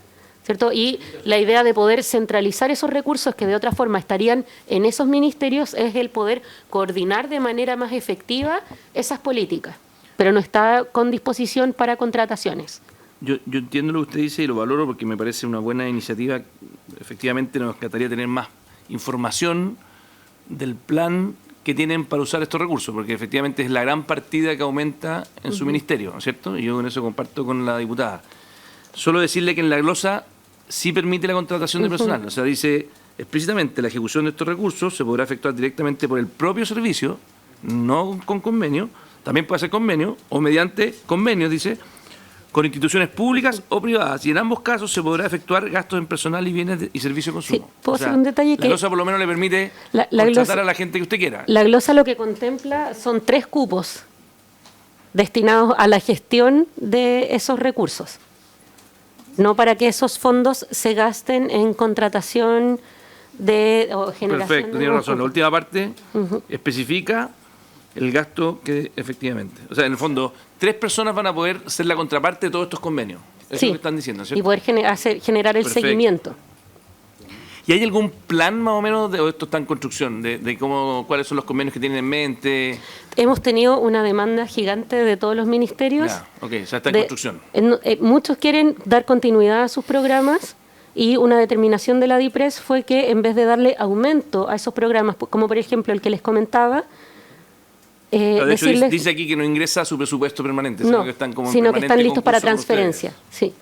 ¿cierto? Y la idea de poder centralizar esos recursos que de otra forma estarían en esos ministerios es el poder coordinar de manera más efectiva esas políticas, pero no está con disposición para contrataciones. Yo entiendo lo que usted dice y lo valoro porque me parece una buena iniciativa. Efectivamente nos encantaría tener más información del plan que tienen para usar estos recursos, porque efectivamente es la gran partida que aumenta en su ministerio, ¿no es cierto? Y yo con eso comparto con la diputada. Solo decirle que en la glosa sí permite la contratación de personal, o sea, dice explícitamente la ejecución de estos recursos se podrá efectuar directamente por el propio servicio, no con convenio, También puede hacer convenio o mediante convenios, dice, con instituciones públicas o privadas. Y en ambos casos se podrá efectuar gastos en personal y bienes y servicios de consumo. Sí, puedo hacer un detalle la que glosa por lo menos le permite la contratar glosa- a la gente que usted quiera. La glosa lo que contempla son 3 cupos destinados a la gestión de esos recursos. No para que esos fondos se gasten en contratación o generación Perfecto, de tiene nuevos razón. La cupos. última parte especifica el gasto que efectivamente. O sea, en el fondo, 3 personas van a poder ser la contraparte de todos estos convenios. Eso Sí, es lo que están diciendo, ¿cierto? y poder generar el Perfecto. seguimiento. ¿Y hay algún plan más o menos, o esto está en construcción, de cómo, cuáles son los convenios que tienen en mente? Hemos tenido una demanda gigante de todos los ministerios. Ya, ok, o sea, está en de- construcción. muchos quieren dar continuidad a sus programas y una determinación de la DIPRES fue que en vez de darle aumento a esos programas, como por ejemplo el que les comentaba, Pero de hecho, decirles dice aquí que no ingresa a su presupuesto permanente, sino no, que están como en sino que están permanente listos para concurso con ustedes. transferencia. Sí,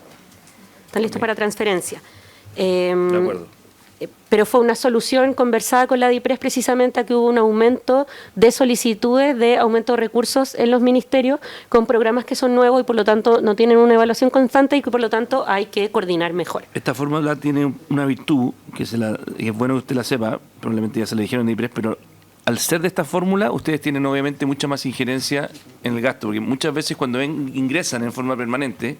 están listos para transferencia. De acuerdo. Pero fue una solución conversada con la DIPRES precisamente a que hubo un aumento de solicitudes de aumento de recursos en los ministerios con programas que son nuevos y por lo tanto no tienen una evaluación constante y que por lo tanto hay que coordinar mejor. Esta fórmula tiene una virtud, que es bueno que usted la sepa, probablemente ya se le dijeron de IPRES, pero al ser de esta fórmula, ustedes tienen obviamente mucha más injerencia en el gasto, porque muchas veces cuando ingresan en forma permanente,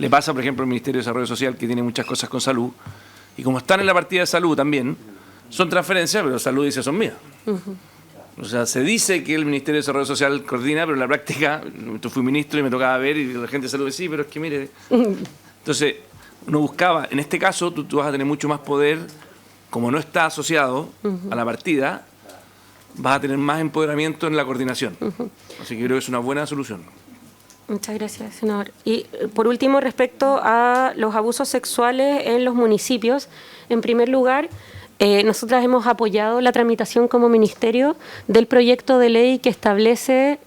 le pasa, por ejemplo, al Ministerio de Desarrollo Social, que tiene muchas cosas con salud, y como están en la partida de salud también, son transferencias, pero salud dice son mías. O sea, se dice que el Ministerio de Desarrollo Social coordina, pero en la práctica, yo fui ministro y me tocaba ver, y la gente de salud dice, sí, pero es que mire. Entonces, uno buscaba, en este caso, tú vas a tener mucho más poder, como no está asociado a la partida, vas a tener más empoderamiento en la coordinación. Así que creo que es una buena solución. Muchas gracias, senador. Y por último, respecto a los abusos sexuales en los municipios, en primer lugar, nosotras hemos apoyado la tramitación como ministerio del proyecto de ley que establece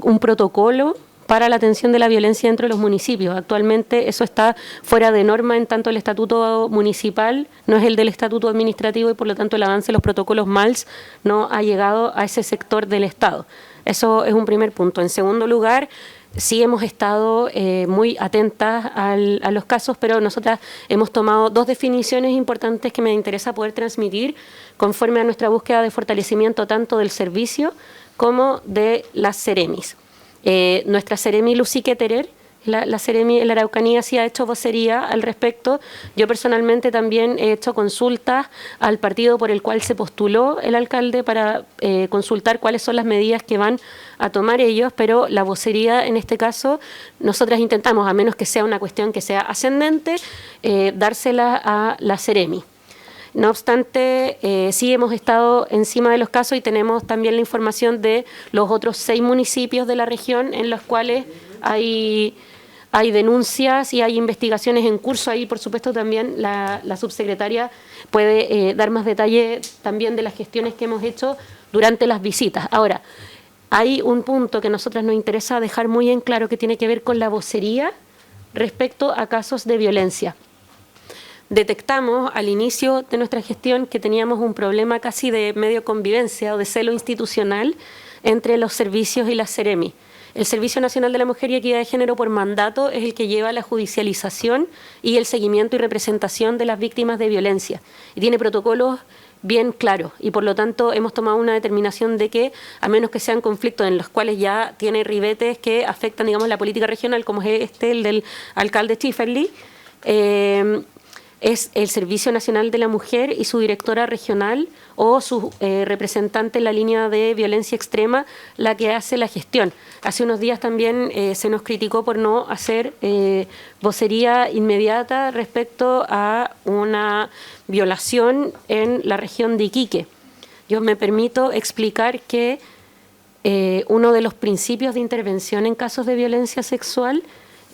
un protocolo para la atención de la violencia dentro de los municipios. Actualmente eso está fuera de norma en tanto el estatuto municipal no es el del estatuto administrativo y por lo tanto el avance de los protocolos MALS no ha llegado a ese sector del Estado. Eso es un primer punto. En segundo lugar, sí hemos estado muy atentas a los casos, pero nosotras hemos tomado 2 definiciones importantes que me interesa poder transmitir conforme a nuestra búsqueda de fortalecimiento tanto del servicio como de las Ceremis. Nuestra Ceremi Lucique Terer, la Ceremi en la Araucanía sí ha hecho vocería al respecto. Yo personalmente también he hecho consultas al partido por el cual se postuló el alcalde para consultar cuáles son las medidas que van a tomar ellos, pero la vocería en este caso nosotras intentamos, a menos que sea una cuestión que sea ascendente, dársela a la Ceremi. No obstante, sí hemos estado encima de los casos y tenemos también la información de los otros 6 municipios de la región en los cuales hay denuncias y hay investigaciones en curso. Ahí, por supuesto, también la subsecretaria puede dar más detalle también de las gestiones que hemos hecho durante las visitas. Ahora, hay un punto que a nosotras nos interesa dejar muy en claro que tiene que ver con la vocería respecto a casos de violencia. Detectamos al inicio de nuestra gestión que teníamos un problema casi de medio convivencia o de celo institucional entre los servicios y las Ceremi. El Servicio Nacional de la Mujer y Equidad de Género por mandato es el que lleva la judicialización y el seguimiento y representación de las víctimas de violencia. Y tiene protocolos bien claros y por lo tanto hemos tomado una determinación de que a menos que sean conflictos en los cuales ya tiene ribetes que afectan, digamos, la política regional, como es el del alcalde Schifferli, es el Servicio Nacional de la Mujer y su directora regional o su representante en la línea de violencia extrema la que hace la gestión. Hace unos días también se nos criticó por no hacer vocería inmediata respecto a una violación en la región de Iquique. Yo me permito explicar que uno de los principios de intervención en casos de violencia sexual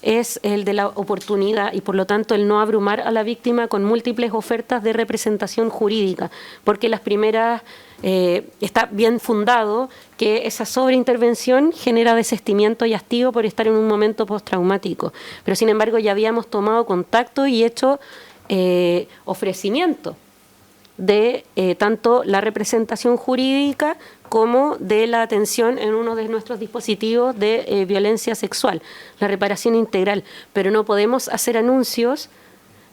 es el de la oportunidad y por lo tanto el no abrumar a la víctima con múltiples ofertas de representación jurídica, porque las primeras está bien fundado que esa sobreintervención genera desestimiento y hastío por estar en un momento postraumático, pero sin embargo ya habíamos tomado contacto y hecho ofrecimiento de tanto la representación jurídica como de la atención en uno de nuestros dispositivos de violencia sexual, la reparación integral, pero no podemos hacer anuncios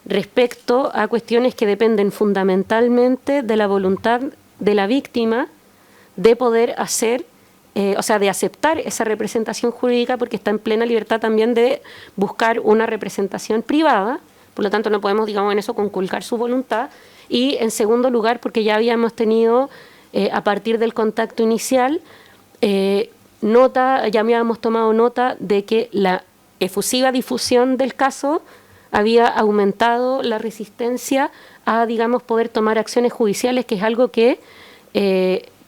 respecto a cuestiones que dependen fundamentalmente de la voluntad de la víctima de poder hacer, o sea, de aceptar esa representación jurídica, porque está en plena libertad también de buscar una representación privada. Por lo tanto, no podemos, digamos, en eso conculcar su voluntad. Y en segundo lugar, porque ya habíamos tenido, a partir del contacto inicial, ya habíamos tomado nota de que la efusiva difusión del caso había aumentado la resistencia a, digamos, poder tomar acciones judiciales, que es algo que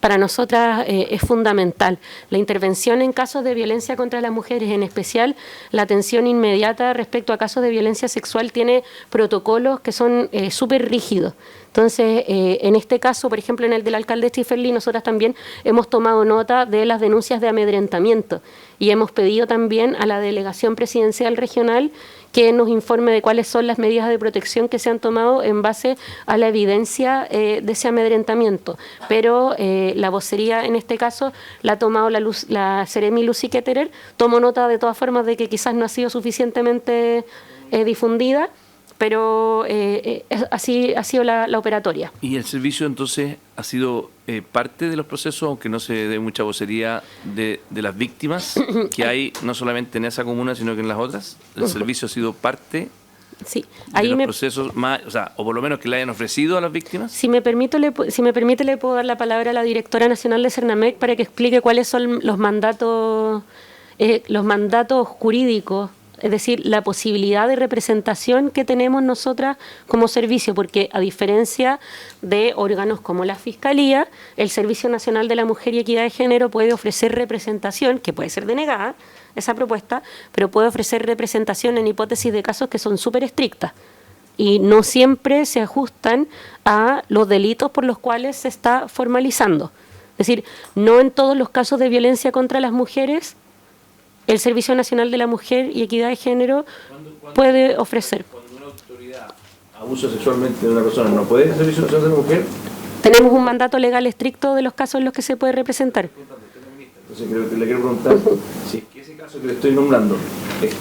para nosotras es fundamental. La intervención en casos de violencia contra las mujeres, en especial la atención inmediata respecto a casos de violencia sexual, tiene protocolos que son súper rígidos. Entonces, en este caso, por ejemplo, en el del alcalde Stiferli, nosotras también hemos tomado nota de las denuncias de amedrentamiento y hemos pedido también a la Delegación Presidencial Regional que nos informe de cuáles son las medidas de protección que se han tomado en base a la evidencia de ese amedrentamiento. Pero la vocería en este caso la ha tomado la Seremi Lucy Ketterer. Tomo nota de todas formas de que quizás no ha sido suficientemente difundida, pero así ha sido la operatoria. ¿Y el servicio entonces ha sido parte de los procesos, aunque no se dé mucha vocería de las víctimas que hay no solamente en esa comuna, sino que en las otras? ¿El servicio ha sido parte sí, de los procesos más, o sea, o por lo menos que le hayan ofrecido a las víctimas? Si me permite, le puedo dar la palabra a la directora nacional de Cernamec para que explique cuáles son los mandatos jurídicos, es decir, la posibilidad de representación que tenemos nosotras como servicio, porque a diferencia de órganos como la Fiscalía, el Servicio Nacional de la Mujer y Equidad de Género puede ofrecer representación, que puede ser denegada esa propuesta, pero puede ofrecer representación en hipótesis de casos que son súper estrictas y no siempre se ajustan a los delitos por los cuales se está formalizando. Es decir, no en todos los casos de violencia contra las mujeres el Servicio Nacional de la Mujer y Equidad de Género puede ofrecer. Cuando una autoridad abusa sexualmente de una persona, ¿no puede el Servicio Nacional de la Mujer? Tenemos un mandato legal estricto de los casos en los que se puede representar. Entonces le quiero preguntar si es que ese caso que le estoy nombrando,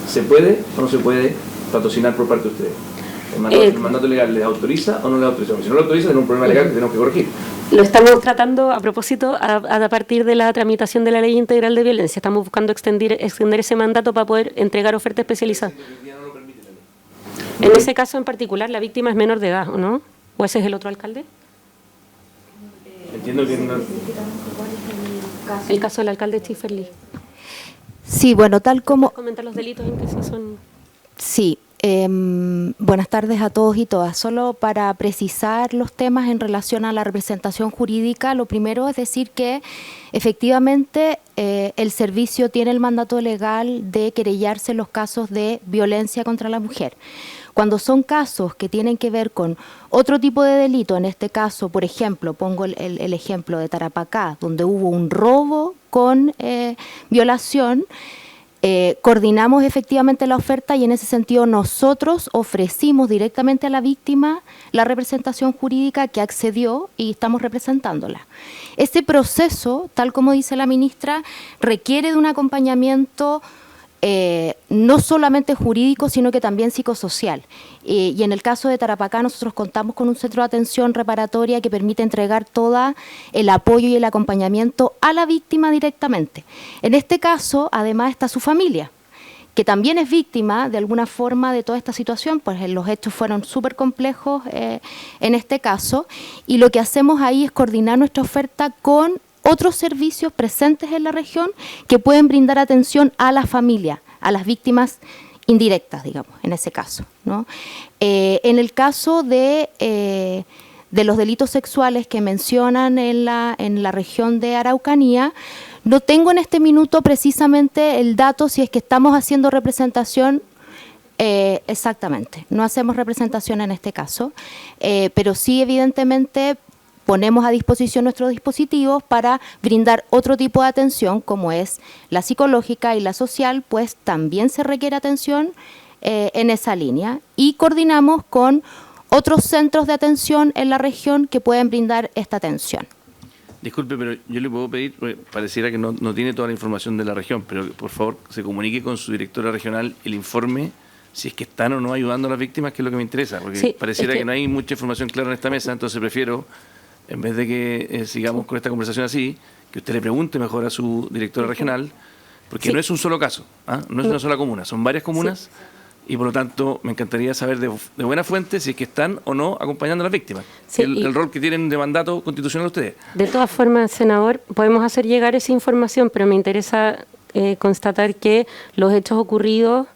¿se puede o no se puede patrocinar por parte de ustedes? ¿El mandato legal les autoriza o no les autoriza? Si no lo autoriza, tenemos un problema legal que tenemos que corregir. Lo estamos tratando a propósito a partir de la tramitación de la Ley Integral de Violencia. Estamos buscando extender ese mandato para poder entregar oferta especializada. En ese caso en particular, la víctima es menor de edad, ¿o no? ¿O ese es el otro alcalde? Entiendo que no. El caso del alcalde Stiferli. Sí, bueno, tal como... ¿Comentar los delitos en que sí son...? Sí. Buenas tardes a todos y todas. Solo para precisar los temas en relación a la representación jurídica, lo primero es decir que efectivamente el servicio tiene el mandato legal de querellarse en los casos de violencia contra la mujer. Cuando son casos que tienen que ver con otro tipo de delito, en este caso, por ejemplo, pongo el ejemplo de Tarapacá, donde hubo un robo con violación, coordinamos efectivamente la oferta y en ese sentido nosotros ofrecimos directamente a la víctima la representación jurídica que accedió y estamos representándola. Este proceso, tal como dice la ministra, requiere de un acompañamiento no solamente jurídico, sino que también psicosocial. Y en el caso de Tarapacá nosotros contamos con un centro de atención reparatoria que permite entregar todo el apoyo y el acompañamiento a la víctima directamente. En este caso, además, está su familia, que también es víctima de alguna forma de toda esta situación, pues los hechos fueron súper complejos en este caso, y lo que hacemos ahí es coordinar nuestra oferta con otros servicios presentes en la región que pueden brindar atención a la familia, a las víctimas indirectas, digamos, en ese caso, ¿no? En el caso de los delitos sexuales que mencionan en la región de Araucanía, no tengo en este minuto precisamente el dato si es que estamos haciendo representación. Exactamente, no hacemos representación en este caso, pero sí evidentemente ponemos a disposición nuestros dispositivos para brindar otro tipo de atención, como es la psicológica y la social, pues también se requiere atención en esa línea. Y coordinamos con otros centros de atención en la región que pueden brindar esta atención. Disculpe, pero yo le puedo pedir, porque pareciera que no tiene toda la información de la región, pero por favor se comunique con su directora regional el informe, si es que están o no ayudando a las víctimas, que es lo que me interesa, porque Sí, pareciera es que no hay mucha información clara en esta mesa, entonces prefiero, en vez de que sigamos con esta conversación así, que usted le pregunte mejor a su directora regional, porque Sí. no es un solo caso, ¿ah? No es una sola comuna, son varias comunas. Y por lo tanto, me encantaría saber de buena fuente si es que están o no acompañando a las víctimas. Sí, el rol que tienen de mandato constitucional ustedes. De todas formas, senador, podemos hacer llegar esa información, pero me interesa constatar que los hechos ocurridos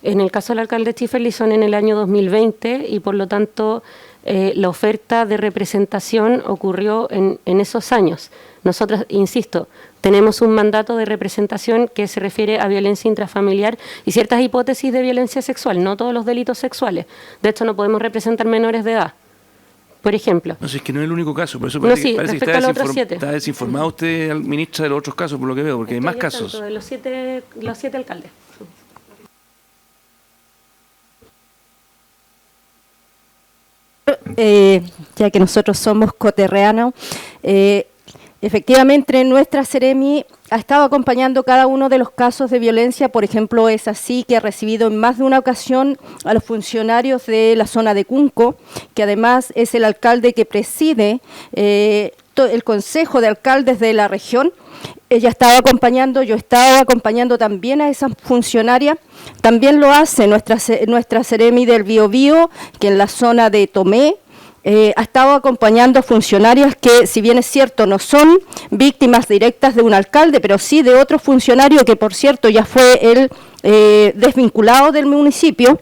en el caso del alcalde Schifferle son en el año 2020 y por lo tanto la oferta de representación ocurrió en esos años. Nosotros, insisto, tenemos un mandato de representación que se refiere a violencia intrafamiliar y ciertas hipótesis de violencia sexual, no todos los delitos sexuales. De hecho, no podemos representar menores de edad, por ejemplo. No sé, es que no es el único caso, por eso No, parece, sí, parece que respecto a los otros 7. está desinformado usted, ministra, de los otros casos, por lo que veo, porque hay más Estoy al casos. tanto de los siete alcaldes. Ya que nosotros somos coterreanos, efectivamente nuestra Seremi ha estado acompañando cada uno de los casos de violencia. Por ejemplo, es así que ha recibido en más de una ocasión a los funcionarios de la zona de Cunco, que además es el alcalde que preside el Consejo de Alcaldes de la región. Ella estaba acompañando, yo estaba acompañando también a esas funcionarias. También lo hace nuestra Seremi del Biobío, que en la zona de Tomé ha estado acompañando a funcionarias que, si bien es cierto, no son víctimas directas de un alcalde, pero sí de otro funcionario que, por cierto, ya fue el desvinculado del municipio.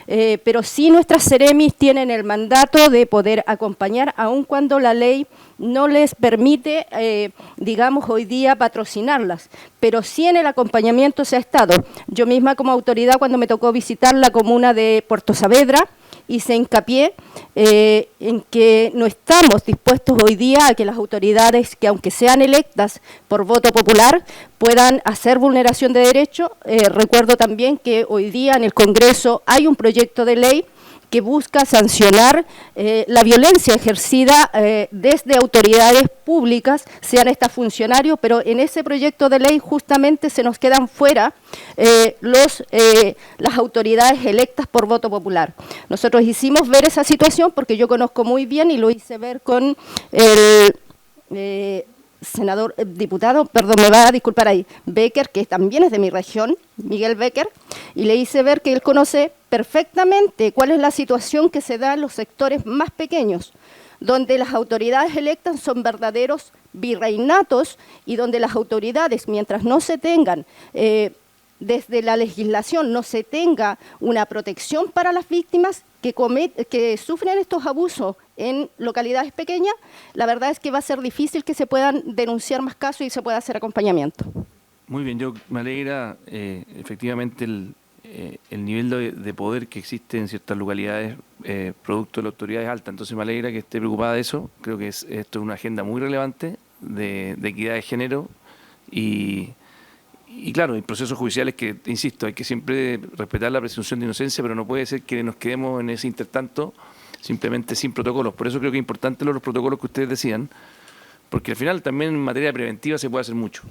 Pero sí nuestras Seremis tienen el mandato de poder acompañar, aun cuando la ley no les permite, digamos, hoy día patrocinarlas, pero sí en el acompañamiento se ha estado. Yo misma como autoridad, cuando me tocó visitar la comuna de Puerto Saavedra, hice hincapié en que no estamos dispuestos hoy día a que las autoridades, que aunque sean electas por voto popular, puedan hacer vulneración de derechos. Recuerdo también que hoy día en el Congreso hay un proyecto de ley que busca sancionar la violencia ejercida desde autoridades públicas, sean estas funcionarios, pero en ese proyecto de ley justamente se nos quedan fuera las autoridades electas por voto popular. Nosotros hicimos ver esa situación porque yo conozco muy bien y lo hice ver con el diputado, perdón, me va a disculpar ahí, Becker, que también es de mi región, Miguel Becker, y le hice ver que él conoce perfectamente cuál es la situación que se da en los sectores más pequeños, donde las autoridades electas son verdaderos virreinatos y donde las autoridades, mientras no se tengan, desde la legislación, no se tenga una protección para las víctimas que sufren estos abusos en localidades pequeñas, la verdad es que va a ser difícil que se puedan denunciar más casos y se pueda hacer acompañamiento. Muy bien, yo me alegra efectivamente el nivel de poder que existe en ciertas localidades producto de la autoridad es alta, entonces me alegra que esté preocupada de eso. Creo que esto es una agenda muy relevante de equidad de género y claro, hay procesos judiciales que, insisto, hay que siempre respetar la presunción de inocencia, pero no puede ser que nos quedemos en ese intertanto simplemente sin protocolos. Por eso creo que es importante los protocolos que ustedes decían, porque al final también en materia preventiva se puede hacer mucho.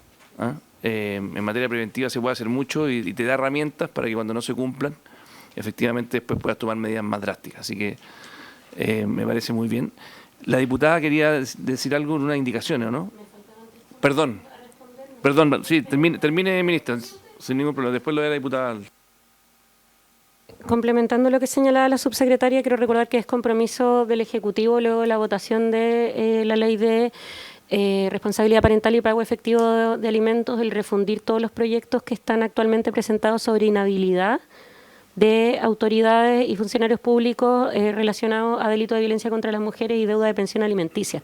En materia preventiva se puede hacer mucho y te da herramientas para que cuando no se cumplan, efectivamente después puedas tomar medidas más drásticas. Así que me parece muy bien. La diputada quería decir algo, unas indicaciones, ¿no? Perdón, sí, termine, ministra, sin ningún problema. Después lo de la diputada. Complementando lo que señalaba la subsecretaria, quiero recordar que es compromiso del Ejecutivo luego de la votación de la ley de responsabilidad parental y pago efectivo de alimentos, el refundir todos los proyectos que están actualmente presentados sobre inhabilidad de autoridades y funcionarios públicos relacionados a delitos de violencia contra las mujeres y deuda de pensión alimenticia.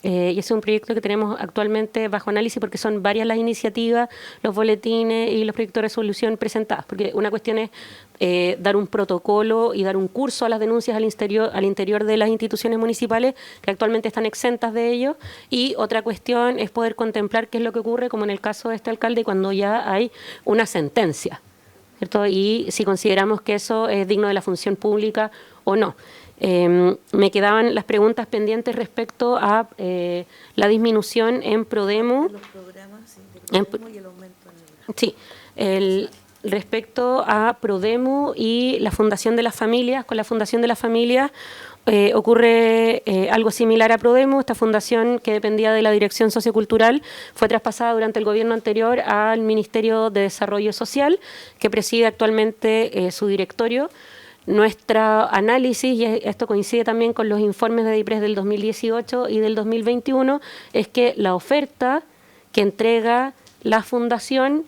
Y ese es un proyecto que tenemos actualmente bajo análisis porque son varias las iniciativas, los boletines y los proyectos de resolución presentados. Porque una cuestión es dar un protocolo y dar un curso a las denuncias al interior de las instituciones municipales que actualmente están exentas de ello. Y otra cuestión es poder contemplar qué es lo que ocurre, como en el caso de este alcalde, cuando ya hay una sentencia, ¿cierto? Y si consideramos que eso es digno de la función pública o no. Me quedaban las preguntas pendientes respecto a la disminución en Prodemu. Los programas, sí, de Prodemu y el aumento en el... Sí, respecto a Prodemu y la Fundación de las Familias. Con la Fundación de las Familias ocurre algo similar a Prodemu. Esta fundación, que dependía de la Dirección Sociocultural, fue traspasada durante el gobierno anterior al Ministerio de Desarrollo Social, que preside actualmente su directorio. Nuestro análisis, y esto coincide también con los informes de DIPRES del 2018 y del 2021, es que la oferta que entrega la fundación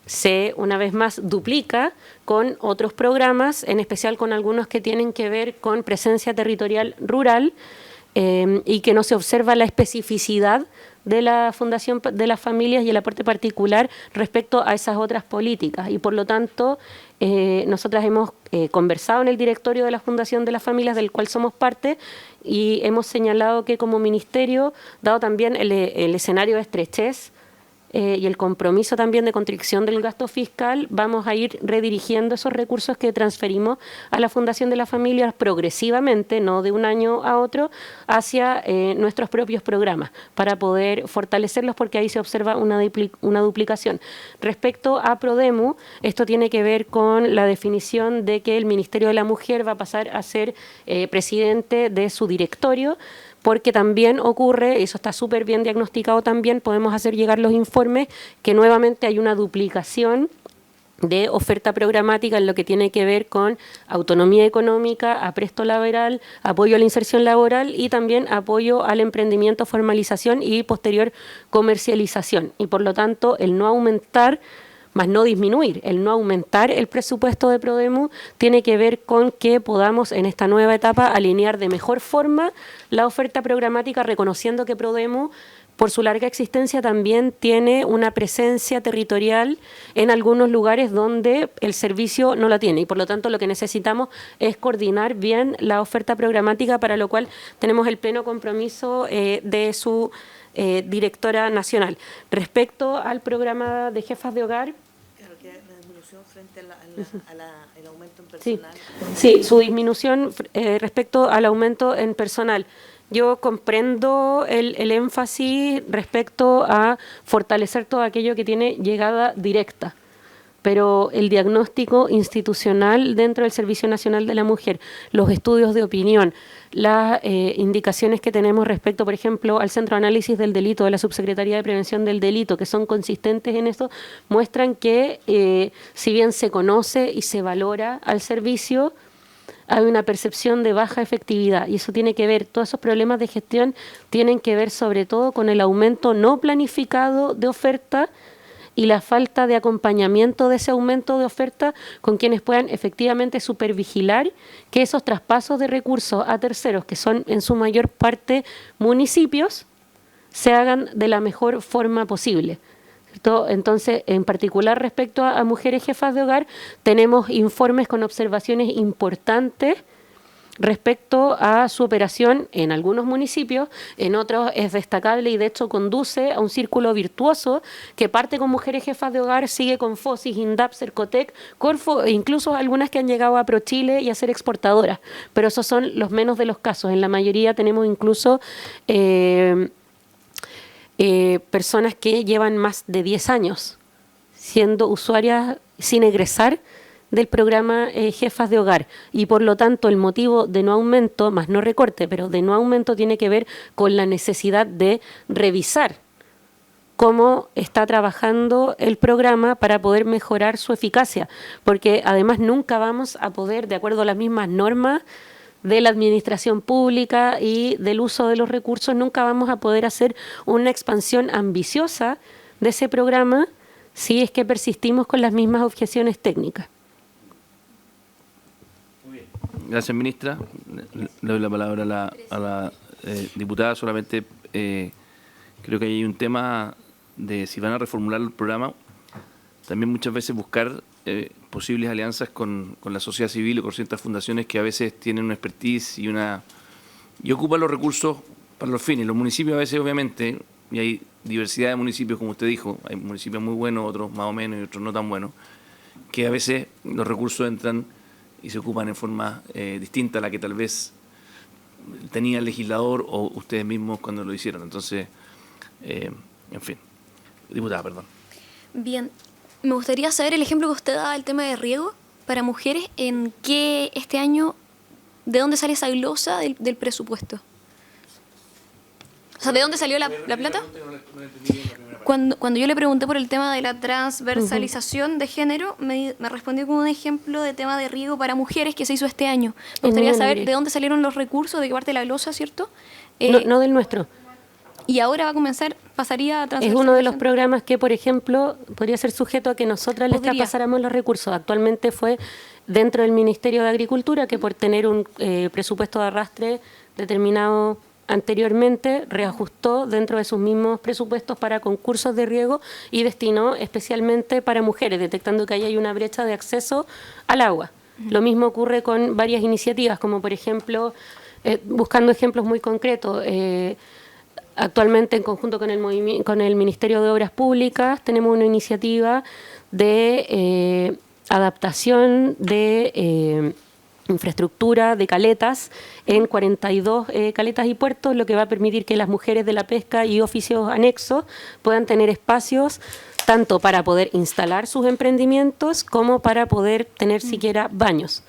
se, una vez más, duplica con otros programas, en especial con algunos que tienen que ver con presencia territorial rural, y que no se observa la especificidad de la Fundación de las Familias y el aporte particular respecto a esas otras políticas. Y por lo tanto, nosotras hemos conversado en el directorio de la Fundación de las Familias, del cual somos parte, y hemos señalado que como ministerio, dado también el escenario de estrechez y el compromiso también de constricción del gasto fiscal, vamos a ir redirigiendo esos recursos que transferimos a la Fundación de las Familias progresivamente, no de un año a otro, hacia nuestros propios programas, para poder fortalecerlos, porque ahí se observa una duplicación. Respecto a Prodemu, esto tiene que ver con la definición de que el Ministerio de la Mujer va a pasar a ser presidente de su directorio, porque también ocurre, eso está súper bien diagnosticado también, podemos hacer llegar los informes, que nuevamente hay una duplicación de oferta programática en lo que tiene que ver con autonomía económica, apresto laboral, apoyo a la inserción laboral y también apoyo al emprendimiento, formalización y posterior comercialización. Y por lo tanto, el no aumentar, más no disminuir, el no aumentar el presupuesto de Prodemu tiene que ver con que podamos en esta nueva etapa alinear de mejor forma la oferta programática, reconociendo que Prodemu, por su larga existencia, también tiene una presencia territorial en algunos lugares donde el servicio no la tiene, y por lo tanto lo que necesitamos es coordinar bien la oferta programática, para lo cual tenemos el pleno compromiso de su directora nacional. Respecto al programa de jefas de hogar, la disminución frente al aumento en personal. Sí, su disminución respecto al aumento en personal. Yo comprendo el énfasis respecto a fortalecer todo aquello que tiene llegada directa, pero el diagnóstico institucional dentro del Servicio Nacional de la Mujer, los estudios de opinión, las indicaciones que tenemos respecto, por ejemplo, al Centro de Análisis del Delito de la Subsecretaría de Prevención del Delito, que son consistentes en esto, muestran que si bien se conoce y se valora al servicio, hay una percepción de baja efectividad, y eso tiene que ver, todos esos problemas de gestión tienen que ver sobre todo con el aumento no planificado de oferta y la falta de acompañamiento de ese aumento de oferta con quienes puedan efectivamente supervigilar que esos traspasos de recursos a terceros, que son en su mayor parte municipios, se hagan de la mejor forma posible. Entonces, en particular respecto a mujeres jefas de hogar, tenemos informes con observaciones importantes respecto a su operación en algunos municipios, en otros es destacable y de hecho conduce a un círculo virtuoso que parte con mujeres jefas de hogar, sigue con FOSIS, INDAP, Cercotec, Corfo e incluso algunas que han llegado a ProChile y a ser exportadoras, pero esos son los menos de los casos. En la mayoría tenemos incluso personas que llevan más de 10 años siendo usuarias sin egresar del programa Jefas de Hogar, y por lo tanto el motivo de no aumento, más no recorte, pero de no aumento tiene que ver con la necesidad de revisar cómo está trabajando el programa para poder mejorar su eficacia, porque además nunca vamos a poder, de acuerdo a las mismas normas de la administración pública y del uso de los recursos, nunca vamos a poder hacer una expansión ambiciosa de ese programa si es que persistimos con las mismas objeciones técnicas. Gracias, ministra. Le doy la palabra a la diputada. Solamente creo que hay un tema de si van a reformular el programa, también muchas veces buscar posibles alianzas con la sociedad civil o con ciertas fundaciones que a veces tienen una expertise y ocupan los recursos para los fines. Los municipios a veces, obviamente, y hay diversidad de municipios, como usted dijo, hay municipios muy buenos, otros más o menos y otros no tan buenos, que a veces los recursos entran y se ocupan en forma distinta a la que tal vez tenía el legislador o ustedes mismos cuando lo hicieron. Entonces, en fin. Diputada, perdón. Bien, me gustaría saber el ejemplo que usted da del tema de riego para mujeres, en qué este año, ¿de dónde sale esa glosa del presupuesto? O sea, ¿de dónde salió la plata? Cuando yo le pregunté por el tema de la transversalización de género, me respondió con un ejemplo de tema de riego para mujeres que se hizo este año. Me gustaría saber de dónde salieron los recursos, de qué parte de la glosa, ¿cierto? No del nuestro. Y ahora va a comenzar, pasaría a Es uno de los programas que, por ejemplo, podría ser sujeto a que nosotras les traspasáramos los recursos. Actualmente fue dentro del Ministerio de Agricultura, que por tener un presupuesto de arrastre determinado anteriormente, reajustó dentro de sus mismos presupuestos para concursos de riego y destinó especialmente para mujeres, detectando que ahí hay una brecha de acceso al agua. Lo mismo ocurre con varias iniciativas, como por ejemplo, buscando ejemplos muy concretos, actualmente en conjunto con el Ministerio de Obras Públicas tenemos una iniciativa de adaptación de infraestructura de caletas en 42 caletas y puertos, lo que va a permitir que las mujeres de la pesca y oficios anexos puedan tener espacios tanto para poder instalar sus emprendimientos como para poder tener siquiera baños.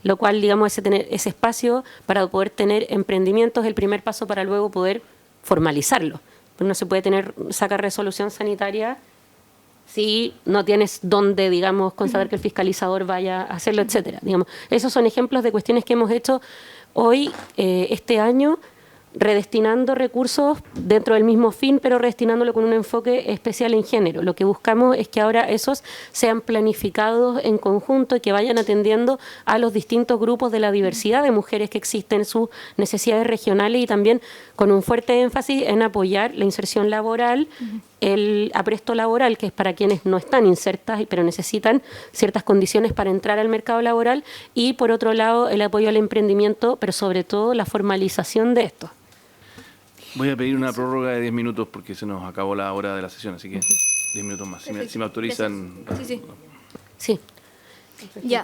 Lo cual, digamos, ese espacio para poder tener emprendimientos es el primer paso para luego poder formalizarlo. No se puede sacar resolución sanitaria si no tienes dónde, digamos, constatar que el fiscalizador vaya a hacerlo, etcétera. Digamos, esos son ejemplos de cuestiones que hemos hecho hoy, este año, redestinando recursos dentro del mismo fin, pero redestinándolo con un enfoque especial en género. Lo que buscamos es que ahora esos sean planificados en conjunto y que vayan atendiendo a los distintos grupos de la diversidad de mujeres que existen, sus necesidades regionales y también con un fuerte énfasis en apoyar la inserción laboral, el apresto laboral, que es para quienes no están insertas pero necesitan ciertas condiciones para entrar al mercado laboral, y por otro lado el apoyo al emprendimiento, pero sobre todo la formalización de esto. Voy a pedir una prórroga de 10 minutos porque se nos acabó la hora de la sesión, así que 10 minutos más. Si me autorizan. Sí. Ya,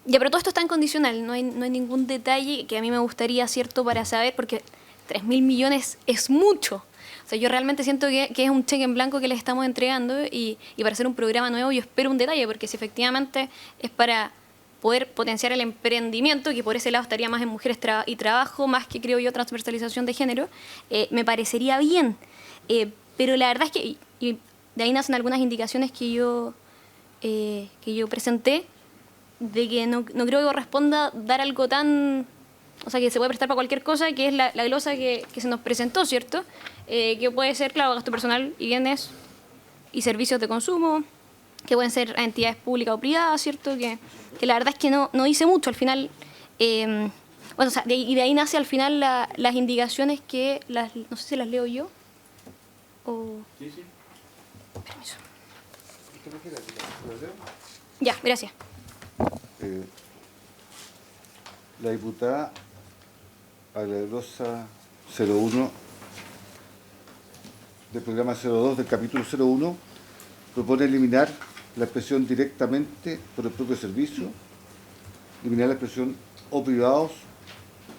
pero todo esto está en condicional, no hay ningún detalle que a mí me gustaría, ¿cierto?, para saber, porque 3.000 millones es mucho. O sea, yo realmente siento que es un cheque en blanco que les estamos entregando y para hacer un programa nuevo yo espero un detalle, porque si efectivamente es para poder potenciar el emprendimiento, que por ese lado estaría más en mujeres y trabajo, más que, creo yo, transversalización de género, me parecería bien. Pero la verdad es que, y de ahí nacen algunas indicaciones que yo presenté, de que no creo que corresponda dar algo tan... O sea, que se puede prestar para cualquier cosa, que es la glosa que se nos presentó, ¿cierto? Que puede ser, claro, gasto personal y bienes y servicios de consumo, que pueden ser entidades públicas o privadas, ¿cierto? Que la verdad es que no dice mucho al final. Bueno, o sea, y de ahí nace al final las indicaciones que, no sé si las leo yo. Sí. Permiso. Ya, gracias. La diputada Aglarosa 01 del programa 02 del capítulo 01 propone eliminar la expresión directamente por el propio servicio, eliminar la expresión o privados,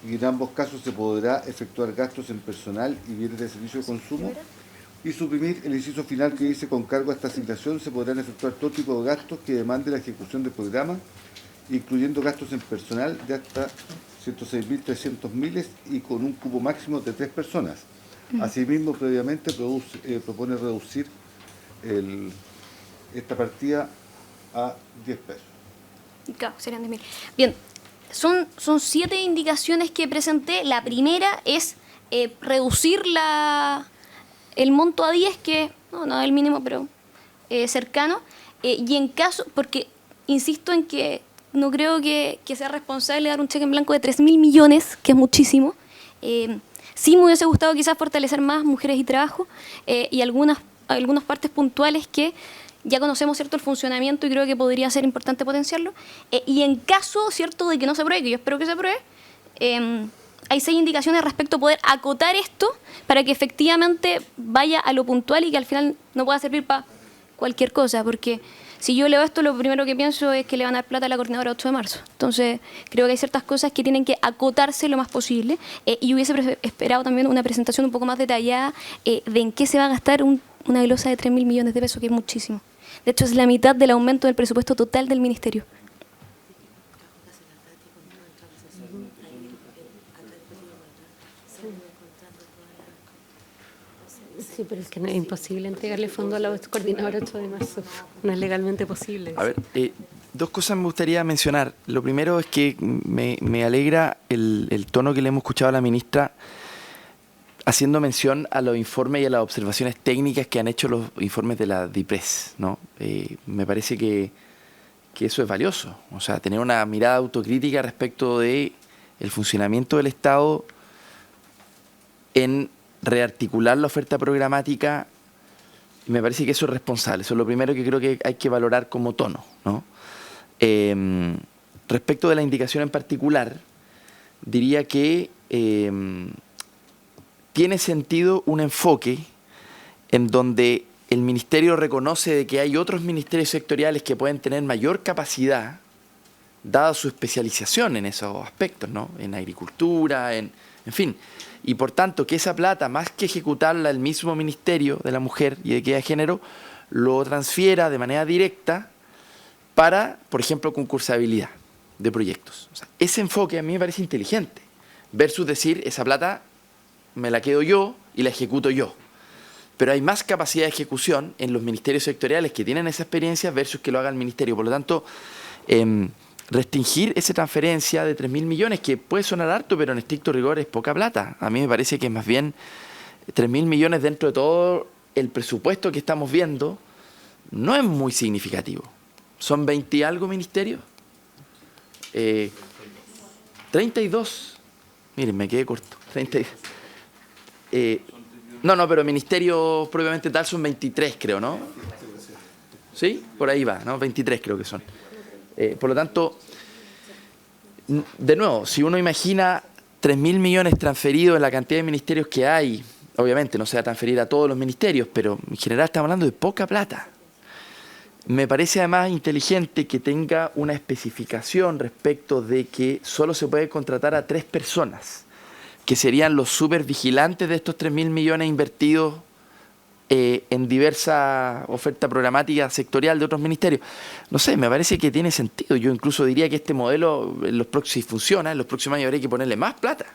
y en ambos casos se podrá efectuar gastos en personal y bienes de servicio de consumo, y suprimir el inciso final que dice: con cargo a esta asignación se podrán efectuar todo tipo de gastos que demande la ejecución del programa, incluyendo gastos en personal de hasta 106.300 miles y con un cupo máximo de 3 personas. Asimismo, previamente propone reducir esta partida a 10 pesos. Claro, serían 10.000. Bien, son 7 indicaciones que presenté. La primera es reducir el monto a 10, que no es el mínimo, pero cercano. Y en caso, porque insisto en que no creo que sea responsable dar un cheque en blanco de 3.000 millones, que es muchísimo. Sí me hubiese gustado quizás fortalecer más mujeres y trabajo y algunas partes puntuales que ya conocemos, ¿cierto?, el funcionamiento, y creo que podría ser importante potenciarlo. Y en caso, ¿cierto?, de que no se apruebe, que yo espero que se apruebe, hay 6 indicaciones respecto a poder acotar esto para que efectivamente vaya a lo puntual y que al final no pueda servir para cualquier cosa, porque Si yo leo esto, lo primero que pienso es que le van a dar plata a la coordinadora 8 de marzo. Entonces, creo que hay ciertas cosas que tienen que acotarse lo más posible. Y hubiese esperado también una presentación un poco más detallada de en qué se va a gastar una glosa de 3.000 millones de pesos, que es muchísimo. De hecho, es la mitad del aumento del presupuesto total del ministerio. Sí, pero es que no es imposible entregarle fondo a la coordinadora 8 de marzo. No es legalmente posible. A ver, dos cosas me gustaría mencionar. Lo primero es que me alegra el tono que le hemos escuchado a la ministra haciendo mención a los informes y a las observaciones técnicas que han hecho los informes de la DIPRES, ¿no? Me parece que eso es valioso. O sea, tener una mirada autocrítica respecto de el funcionamiento del Estado en rearticular la oferta programática, me parece que eso es responsable. Eso es lo primero que creo que hay que valorar como tono, ¿no? Respecto de la indicación en particular, diría que tiene sentido un enfoque en donde el ministerio reconoce de que hay otros ministerios sectoriales que pueden tener mayor capacidad, dada su especialización en esos aspectos, ¿no? En agricultura, en fin. Y por tanto, que esa plata, más que ejecutarla el mismo Ministerio de la Mujer y de Equidad de Género, lo transfiera de manera directa para, por ejemplo, concursabilidad de proyectos. O sea, ese enfoque a mí me parece inteligente, versus decir, esa plata me la quedo yo y la ejecuto yo. Pero hay más capacidad de ejecución en los ministerios sectoriales que tienen esa experiencia versus que lo haga el ministerio. Por lo tanto, restringir esa transferencia de 3.000 millones, que puede sonar harto, pero en estricto rigor es poca plata. A mí me parece que más bien 3.000 millones dentro de todo el presupuesto que estamos viendo no es muy significativo. ¿Son 20 y algo ministerios? 32. Miren, me quedé corto. 32. No, pero ministerios propiamente tal son 23, creo, ¿no? ¿Sí? Por ahí va, ¿no? 23 creo que son. Por lo tanto, de nuevo, si uno imagina 3.000 millones transferidos en la cantidad de ministerios que hay, obviamente no se va a transferir a todos los ministerios, pero en general estamos hablando de poca plata. Me parece además inteligente que tenga una especificación respecto de que solo se puede contratar a 3 personas, que serían los supervigilantes de estos 3.000 millones invertidos en diversa oferta programática sectorial de otros ministerios. No sé, me parece que tiene sentido. Yo incluso diría que este modelo, si funciona, en los próximos años habría que ponerle más plata,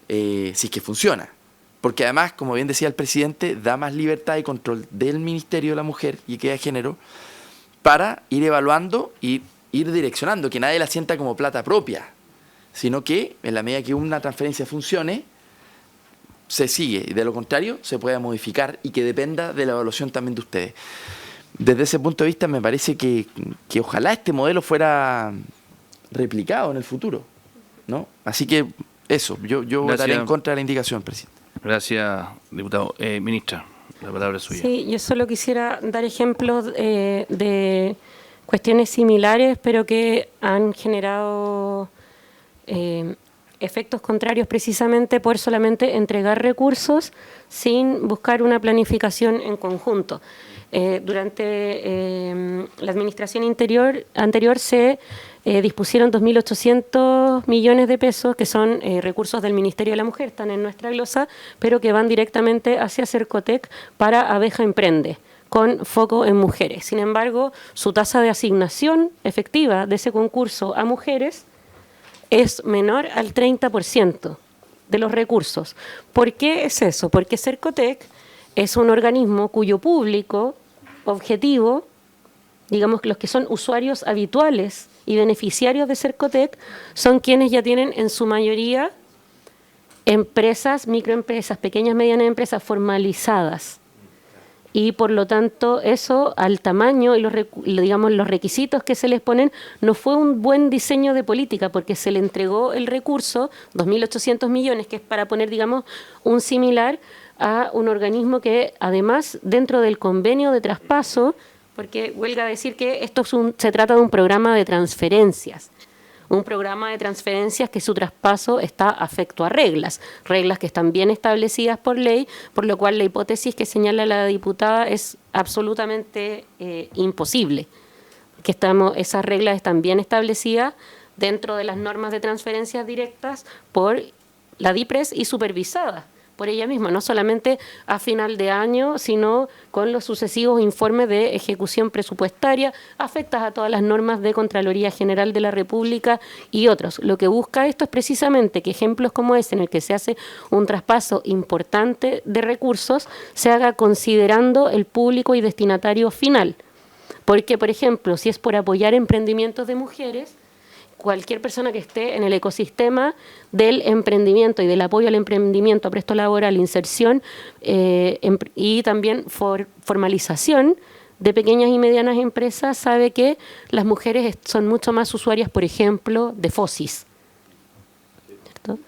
si es que funciona. Porque además, como bien decía el presidente, da más libertad y control del Ministerio de la Mujer y Equidad de Género para ir evaluando y ir direccionando, que nadie la sienta como plata propia, sino que en la medida que una transferencia funcione, se sigue, y de lo contrario se pueda modificar y que dependa de la evaluación también de ustedes. Desde ese punto de vista me parece que ojalá este modelo fuera replicado en el futuro, ¿no? Así que eso, yo votaré en contra de la indicación, presidente. Gracias, diputado. Ministra, la palabra es suya. Sí, yo solo quisiera dar ejemplos de cuestiones similares, pero que han generado efectos contrarios precisamente por solamente entregar recursos sin buscar una planificación en conjunto. Durante la administración anterior se dispusieron 2.800 millones de pesos, que son recursos del Ministerio de la Mujer, están en nuestra glosa, pero que van directamente hacia Cercotec para Abeja Emprende, con foco en mujeres. Sin embargo, su tasa de asignación efectiva de ese concurso a mujeres es menor al 30% de los recursos. ¿Por qué es eso? Porque Cercotec es un organismo cuyo público objetivo, digamos que los que son usuarios habituales y beneficiarios de Cercotec, son quienes ya tienen en su mayoría empresas, microempresas, pequeñas, medianas empresas formalizadas. Y por lo tanto eso al tamaño y los requisitos que se les ponen no fue un buen diseño de política, porque se le entregó el recurso, 2.800 millones, que es para poner, digamos, un similar a un organismo que además dentro del convenio de traspaso, porque huelga decir que esto se trata de un programa de transferencias. un programa de transferencias que su traspaso está afecto a reglas que están bien establecidas por ley, por lo cual la hipótesis que señala la diputada es absolutamente imposible, que esas reglas están bien establecidas dentro de las normas de transferencias directas por la DIPRES y supervisadas por ella misma, no solamente a final de año, sino con los sucesivos informes de ejecución presupuestaria, afectas a todas las normas de Contraloría General de la República y otros. Lo que busca esto es precisamente que ejemplos como ese, en el que se hace un traspaso importante de recursos, se haga considerando el público y destinatario final. Porque, por ejemplo, si es por apoyar emprendimientos de mujeres, cualquier persona que esté en el ecosistema del emprendimiento y del apoyo al emprendimiento, a presto laboral, inserción y también formalización de pequeñas y medianas empresas, sabe que las mujeres son mucho más usuarias, por ejemplo, de FOSIS. ¿Cierto?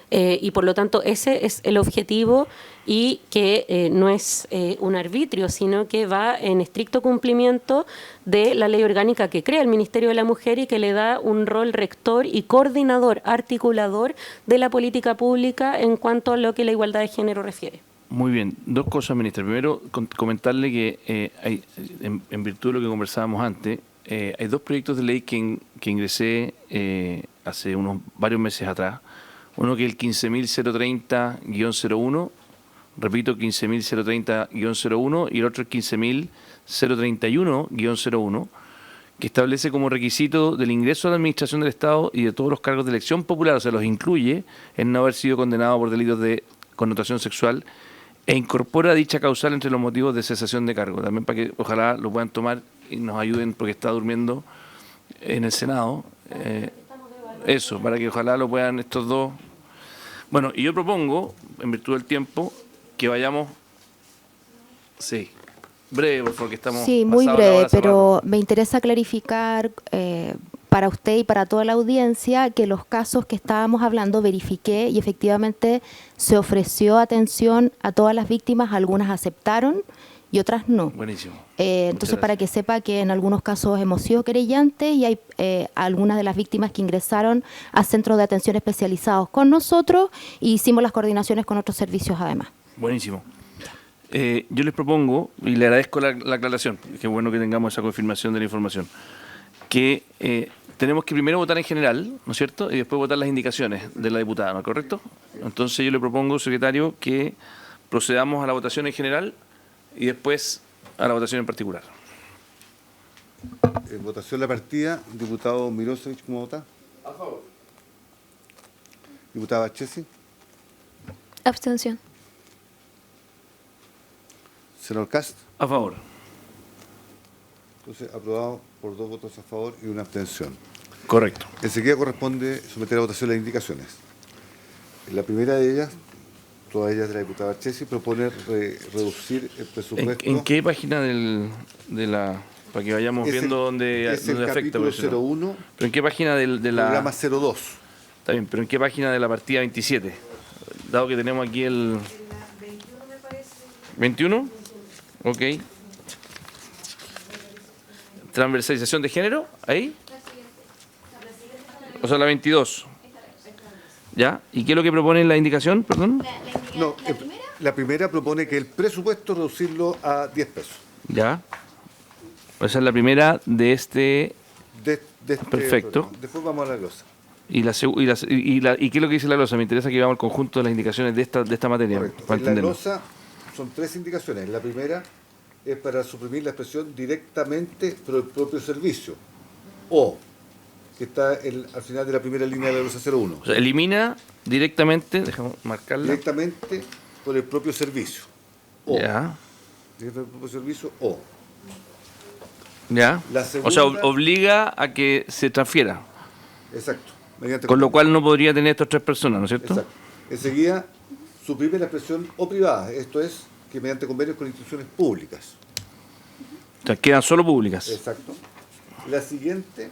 Y por lo tanto ese es el objetivo, y que no es un arbitrio, sino que va en estricto cumplimiento de la ley orgánica que crea el Ministerio de la Mujer y que le da un rol rector y coordinador, articulador de la política pública en cuanto a lo que la igualdad de género refiere. Muy bien, dos cosas, ministra. Primero, comentarle que hay, en virtud de lo que conversábamos antes, hay dos proyectos de ley que ingresé hace varios meses atrás. Uno que es el 15.030-01, repito, 15.030-01, y el otro es 15.031-01, que establece como requisito del ingreso a la administración del Estado y de todos los cargos de elección popular, o sea, los incluye en no haber sido condenado por delitos de connotación sexual, e incorpora dicha causal entre los motivos de cesación de cargo. También para que ojalá lo puedan tomar y nos ayuden, porque está durmiendo en el Senado. Eso, para que ojalá lo puedan estos dos. Bueno, y yo propongo, en virtud del tiempo, que vayamos, sí, breve, porque estamos... Sí, muy breve, pero me interesa clarificar para usted y para toda la audiencia que los casos que estábamos hablando verifiqué y efectivamente se ofreció atención a todas las víctimas, algunas aceptaron y otras no. Buenísimo. Entonces, para que sepa que en algunos casos hemos sido querellantes y hay algunas de las víctimas que ingresaron a centros de atención especializados con nosotros y hicimos las coordinaciones con otros servicios además. Buenísimo. Yo les propongo, y le agradezco la aclaración, que es bueno que tengamos esa confirmación de la información, que tenemos que primero votar en general, ¿no es cierto?, y después votar las indicaciones de la diputada, ¿no es correcto? Entonces yo le propongo, secretario, que procedamos a la votación en general y después a la votación en particular. En votación la partida, diputado Mirosevich, ¿cómo vota? A favor. Diputada Bachesi. Abstención. Senador Cast. A favor. Entonces, aprobado por 2 votos a favor y una abstención. Correcto. Enseguida corresponde someter a votación las indicaciones. La primera de ellas, todas ellas de la diputada Bachesi, propone reducir el presupuesto. ¿En qué página de la... para que vayamos viendo dónde afecta? Capítulo 01. ¿Pero en qué página de la... Programa 02. Está bien, pero ¿en qué página de la partida 27? Dado que tenemos aquí el... 21 me parece. ¿21? Ok. ¿Transversalización de género? ¿Ahí? O sea, la 22. ¿Ya? ¿Y qué es lo que propone la indicación? Perdón. No, la primera propone que el presupuesto reducirlo a 10 pesos. Ya. Esa es la primera de este... Perfecto. Programa. Después vamos a la glosa. ¿Y qué es lo que dice la glosa? Me interesa que veamos el conjunto de las indicaciones de esta materia. Correcto. Para En la entenderlo. glosa son 3 indicaciones. La primera es para suprimir la expresión directamente por el propio servicio. O, que está al final de la primera línea de la glosa 01. O sea, elimina directamente, déjame marcarla. Directamente por el propio servicio. O. Ya. Directamente por el propio servicio o. Ya. La O sea, segunda- obliga a que se transfiera. Exacto. Mediante Con lo cual no podría tener estas 3 personas, ¿no es cierto? Exacto. Enseguida, suprime la expresión o privada. Esto es que mediante convenios con instituciones públicas. O sea, quedan solo públicas. Exacto. La siguiente,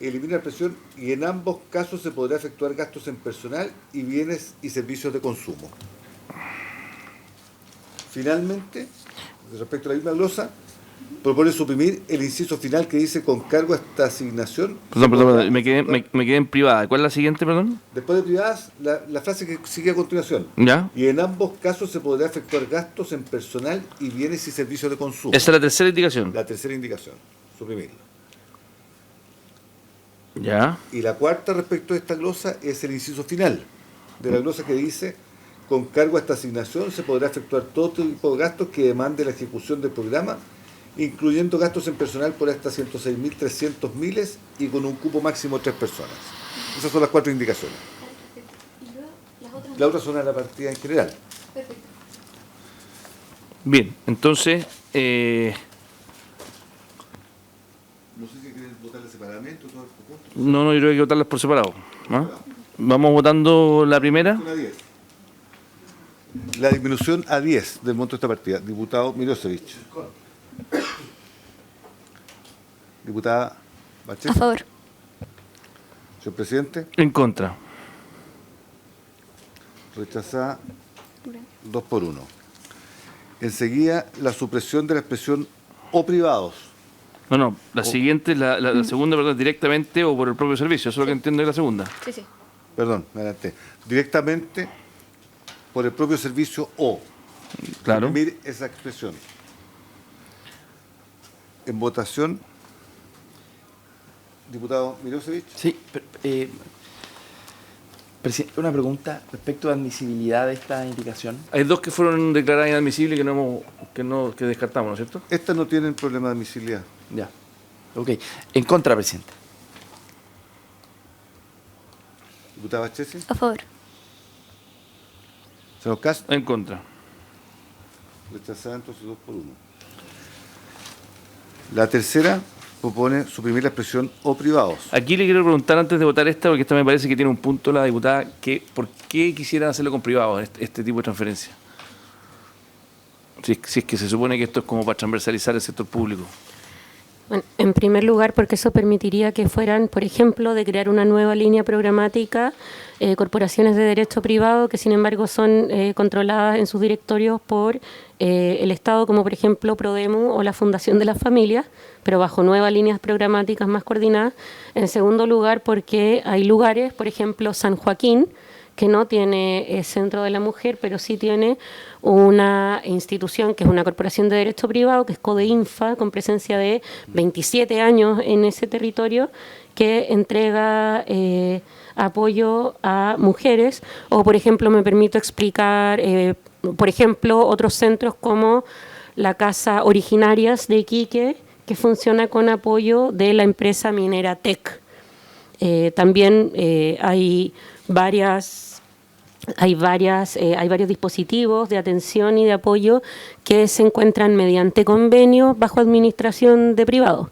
elimina la expresión y en ambos casos se podrá efectuar gastos en personal y bienes y servicios de consumo. Finalmente, respecto a la misma glosa, propone suprimir el inciso final que dice con cargo a esta asignación. Perdón, me quedé en privada. ¿Cuál es la siguiente, perdón? Después de privadas, la frase que sigue a continuación. ¿Ya? Y en ambos casos se podrá efectuar gastos en personal y bienes y servicios de consumo. Esa es la tercera indicación. La tercera indicación, suprimirlo. ¿Ya? Y la cuarta respecto a esta glosa es el inciso final de la glosa que dice con cargo a esta asignación se podrá efectuar todo tipo de gastos que demande la ejecución del programa, incluyendo gastos en personal por hasta 106.300 miles y con un cupo máximo de 3 personas. Esas son las 4 indicaciones. La otra son a la partida en general. Bien, entonces, No sé si quieren votarle separadamente o todo el conjunto. no, yo creo que hay que votarlas por separado. ¿Ah? Vamos votando la primera. La disminución a 10 del monto de esta partida. Diputado Milosevic. Diputada Baches. A favor. Señor presidente. En contra. Rechazada 2 por 1. Enseguida, la supresión de la expresión o privados. No, la siguiente, la segunda, perdón, directamente o por el propio servicio. Eso es lo que entiendo de la segunda. Sí, sí. Perdón, me adelanté. Directamente por el propio servicio o. Claro. Suprimir esa expresión. En votación, diputado Milosevic. Sí, presidente, una pregunta respecto a admisibilidad de esta indicación. Hay dos que fueron declaradas inadmisibles que descartamos, ¿no es cierto? Estas no tienen problema de admisibilidad. Ya. Ok. En contra, presidente. Diputada Bachesi. A favor. Señor Castro. En contra. Rechazada entonces 2 por 1. La tercera propone suprimir la expresión o privados. Aquí le quiero preguntar antes de votar esta, porque esta me parece que tiene un punto la diputada, que ¿por qué quisieran hacerlo con privados, este tipo de transferencia? Si es que se supone que esto es como para transversalizar el sector público. Bueno, en primer lugar, porque eso permitiría que fueran, por ejemplo, de crear una nueva línea programática, corporaciones de derecho privado que, sin embargo, son controladas en sus directorios por el Estado, como por ejemplo Prodemu o la Fundación de las Familias, pero bajo nuevas líneas programáticas más coordinadas. En segundo lugar, porque hay lugares, por ejemplo, San Joaquín, que no tiene Centro de la Mujer, pero sí tiene una institución que es una corporación de derecho privado, que es CODEINFA, con presencia de 27 años en ese territorio, que entrega apoyo a mujeres. O, por ejemplo, me permito explicar, por ejemplo, otros centros como la Casa Originarias de Iquique, que funciona con apoyo de la empresa minera TEC. También hay varios dispositivos de atención y de apoyo que se encuentran mediante convenio bajo administración de privados.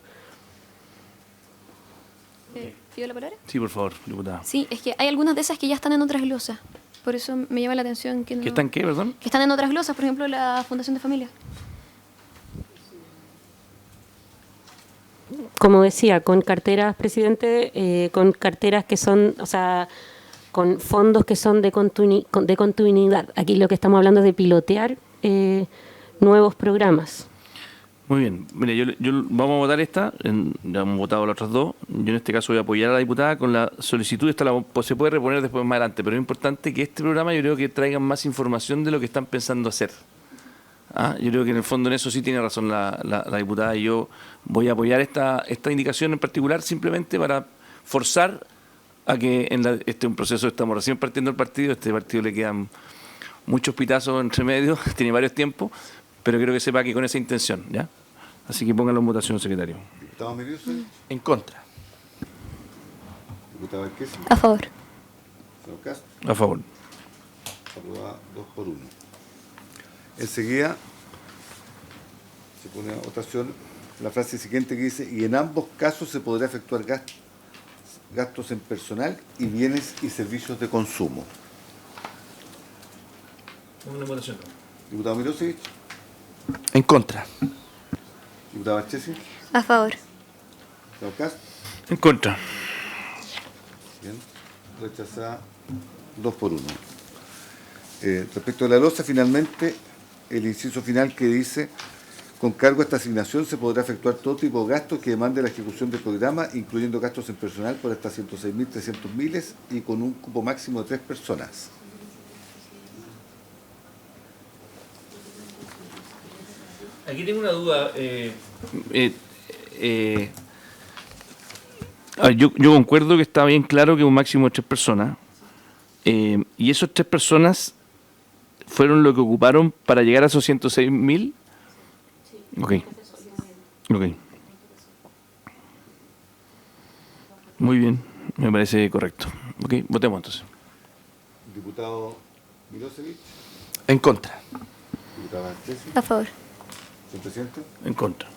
¿Pido la palabra? Sí, por favor, diputada. Sí, es que hay algunas de esas que ya están en otras glosas. Por eso me llama la atención que no... ¿Que están qué, perdón? Que están en otras glosas, por ejemplo, la Fundación de Familia. Como decía, con carteras, presidente, con carteras que son, o sea, con fondos que son de continuidad. Aquí lo que estamos hablando es de pilotear nuevos programas. Muy bien. Mire, yo vamos a votar esta, ya hemos votado las otras dos. Yo en este caso voy a apoyar a la diputada con la solicitud. Esta se puede reponer después más adelante, pero es importante que este programa yo creo que traigan más información de lo que están pensando hacer. Yo creo que en el fondo en eso sí tiene razón la diputada, y yo voy a apoyar esta indicación en particular simplemente para forzar a que este es un proceso, estamos recién partiendo el partido, este partido le quedan muchos pitazos entre medio, tiene varios tiempos, pero creo que sepa que con esa intención, ¿ya? Así que pónganlo en votación, secretario. Diputado Milosevic. En contra. Diputada Bachesi. A favor. Señor Castro. A favor. Aprobada 2 por 1. Enseguida se pone a votación la frase siguiente que dice: y en ambos casos se podrá efectuar gastos en personal y bienes y servicios de consumo. Una votación. Diputado Milosevic. En contra. Diputada Bachesi. A favor. Señor Castro. En contra. Bien. Rechazada 2 por 1. Respecto a la losa, finalmente, el inciso final que dice Con cargo a esta asignación se podrá efectuar todo tipo de gastos que demande la ejecución del programa, incluyendo gastos en personal por hasta 106.300 miles y con un cupo máximo de 3 personas. Aquí tengo una duda. Yo concuerdo que está bien claro que un máximo de 3 personas. Y esos 3 personas fueron lo que ocuparon para llegar a esos 106.000. Ok. Muy bien, me parece correcto. Ok, votemos entonces. Diputado Milosevic. En contra. Diputada Clesi. A favor. Señor presidente. En contra.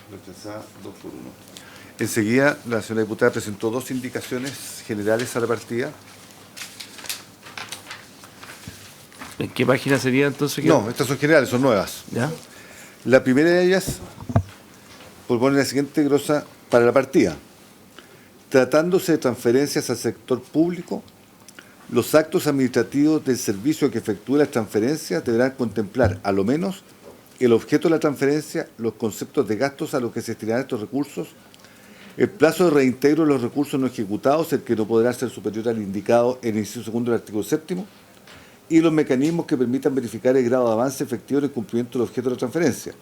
Rechazada 2 por 1. Enseguida, la señora diputada presentó 2 indicaciones generales a la partida. ¿En qué página sería entonces? No, estas son generales, son nuevas. ¿Ya? La primera de ellas propone la siguiente glosa para la partida. Tratándose de transferencias al sector público, los actos administrativos del servicio que efectúe las transferencias deberán contemplar, a lo menos, el objeto de la transferencia, los conceptos de gastos a los que se destinarán estos recursos, el plazo de reintegro de los recursos no ejecutados, el que no podrá ser superior al indicado en el inciso segundo del artículo 7º, y los mecanismos que permitan verificar el grado de avance efectivo en el cumplimiento del objeto de la transferencia.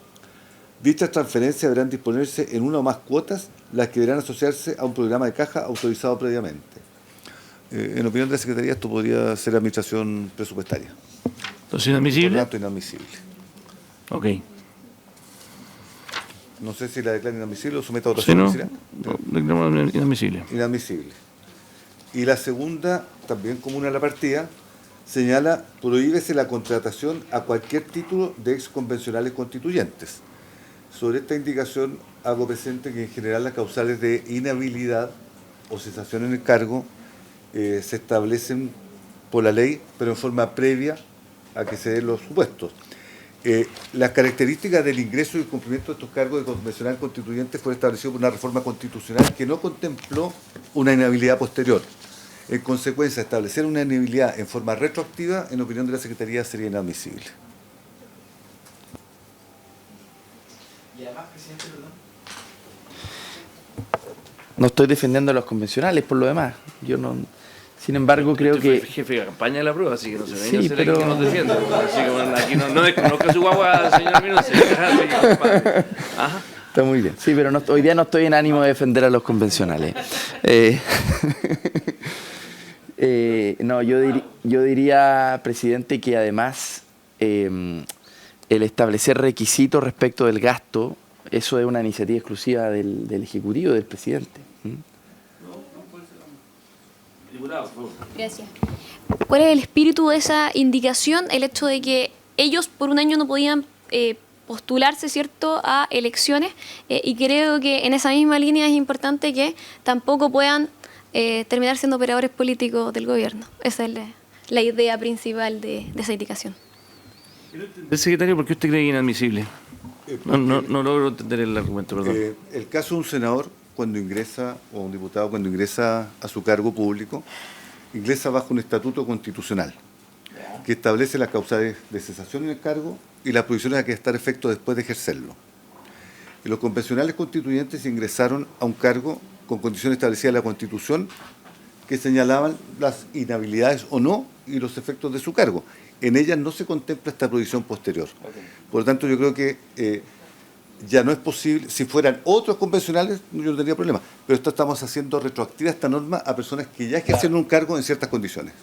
Dichas transferencias deberán disponerse en una o más cuotas, las que deberán asociarse a un programa de caja autorizado previamente. En opinión de la Secretaría, esto podría ser administración presupuestaria. Entonces, ¿inadmisible? Por lo tanto, inadmisible. Ok. No sé si la declara inadmisible o someta a Si votación. no, ¿Declaramos inadmisible. inadmisible. Y la segunda, también común a la partida, señala, prohíbese la contratación a cualquier título de exconvencionales constituyentes. Sobre esta indicación hago presente que en general las causales de inhabilidad o cesación en el cargo se establecen por la ley, pero en forma previa a que se den los supuestos. Las características del ingreso y el cumplimiento de estos cargos de convencional constituyente fueron establecidos por una reforma constitucional que no contempló una inhabilidad posterior. En consecuencia, establecer una inhabilidad en forma retroactiva, en opinión de la Secretaría, sería inadmisible. Y además, presidente, perdón. No estoy defendiendo a los convencionales por lo demás. Yo no. Sin embargo, creo Usted fue que. jefe de campaña de la prueba, así que no se venga Sí, a ser pero- aquí que nos defienda. Así que bueno, aquí no desconozca su guagua, señor Minuce. Ajá. Está muy bien. Sí, pero hoy día no estoy en ánimo de defender a los convencionales. No, yo diría, presidente, que además el establecer requisitos respecto del gasto, eso es una iniciativa exclusiva del Ejecutivo, del presidente. Diputado, por favor. Gracias. ¿Cuál es el espíritu de esa indicación? El hecho de que ellos por un año no podían postularse, ¿cierto?, a elecciones, y creo que en esa misma línea es importante que tampoco puedan terminar siendo operadores políticos del gobierno. Esa es la idea principal de esa indicación. El secretario, ¿por qué usted cree que es inadmisible? No logro entender el argumento, perdón. El caso de un senador, cuando ingresa, o un diputado, cuando ingresa a su cargo público, ingresa bajo un estatuto constitucional que establece las causales de cesación en el cargo y las prohibiciones a que estar efecto después de ejercerlo. Y los convencionales constituyentes ingresaron a un cargo con condiciones establecidas en la Constitución que señalaban las inhabilidades o no y los efectos de su cargo. En ellas no se contempla esta prohibición posterior. Por lo tanto, yo creo que ya no es posible, si fueran otros convencionales, yo no tendría problema, pero esto estamos haciendo retroactiva esta norma a personas que ya ejercieron un cargo en ciertas condiciones.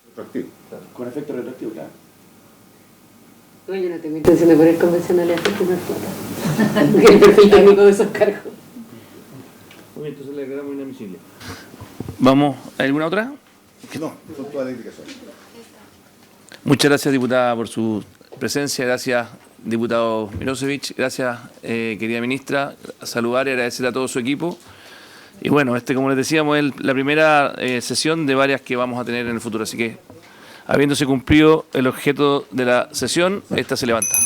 Retroactivo. Con efecto retroactivo, claro. No, yo no tengo intención de poner convencionales a gestionar plata. Porque el perfil técnico de esos cargos. Muy bien, entonces le declaramos inadmisible. ¿Vamos a alguna otra? No, son todas las indicaciones. Muchas gracias, diputada, por su presencia. Gracias, diputado Milosevic. Gracias, querida ministra. Saludar y agradecer a todo su equipo. Y bueno, como les decíamos, es la primera sesión de varias que vamos a tener en el futuro. Así que, habiéndose cumplido el objeto de la sesión, esta se levanta.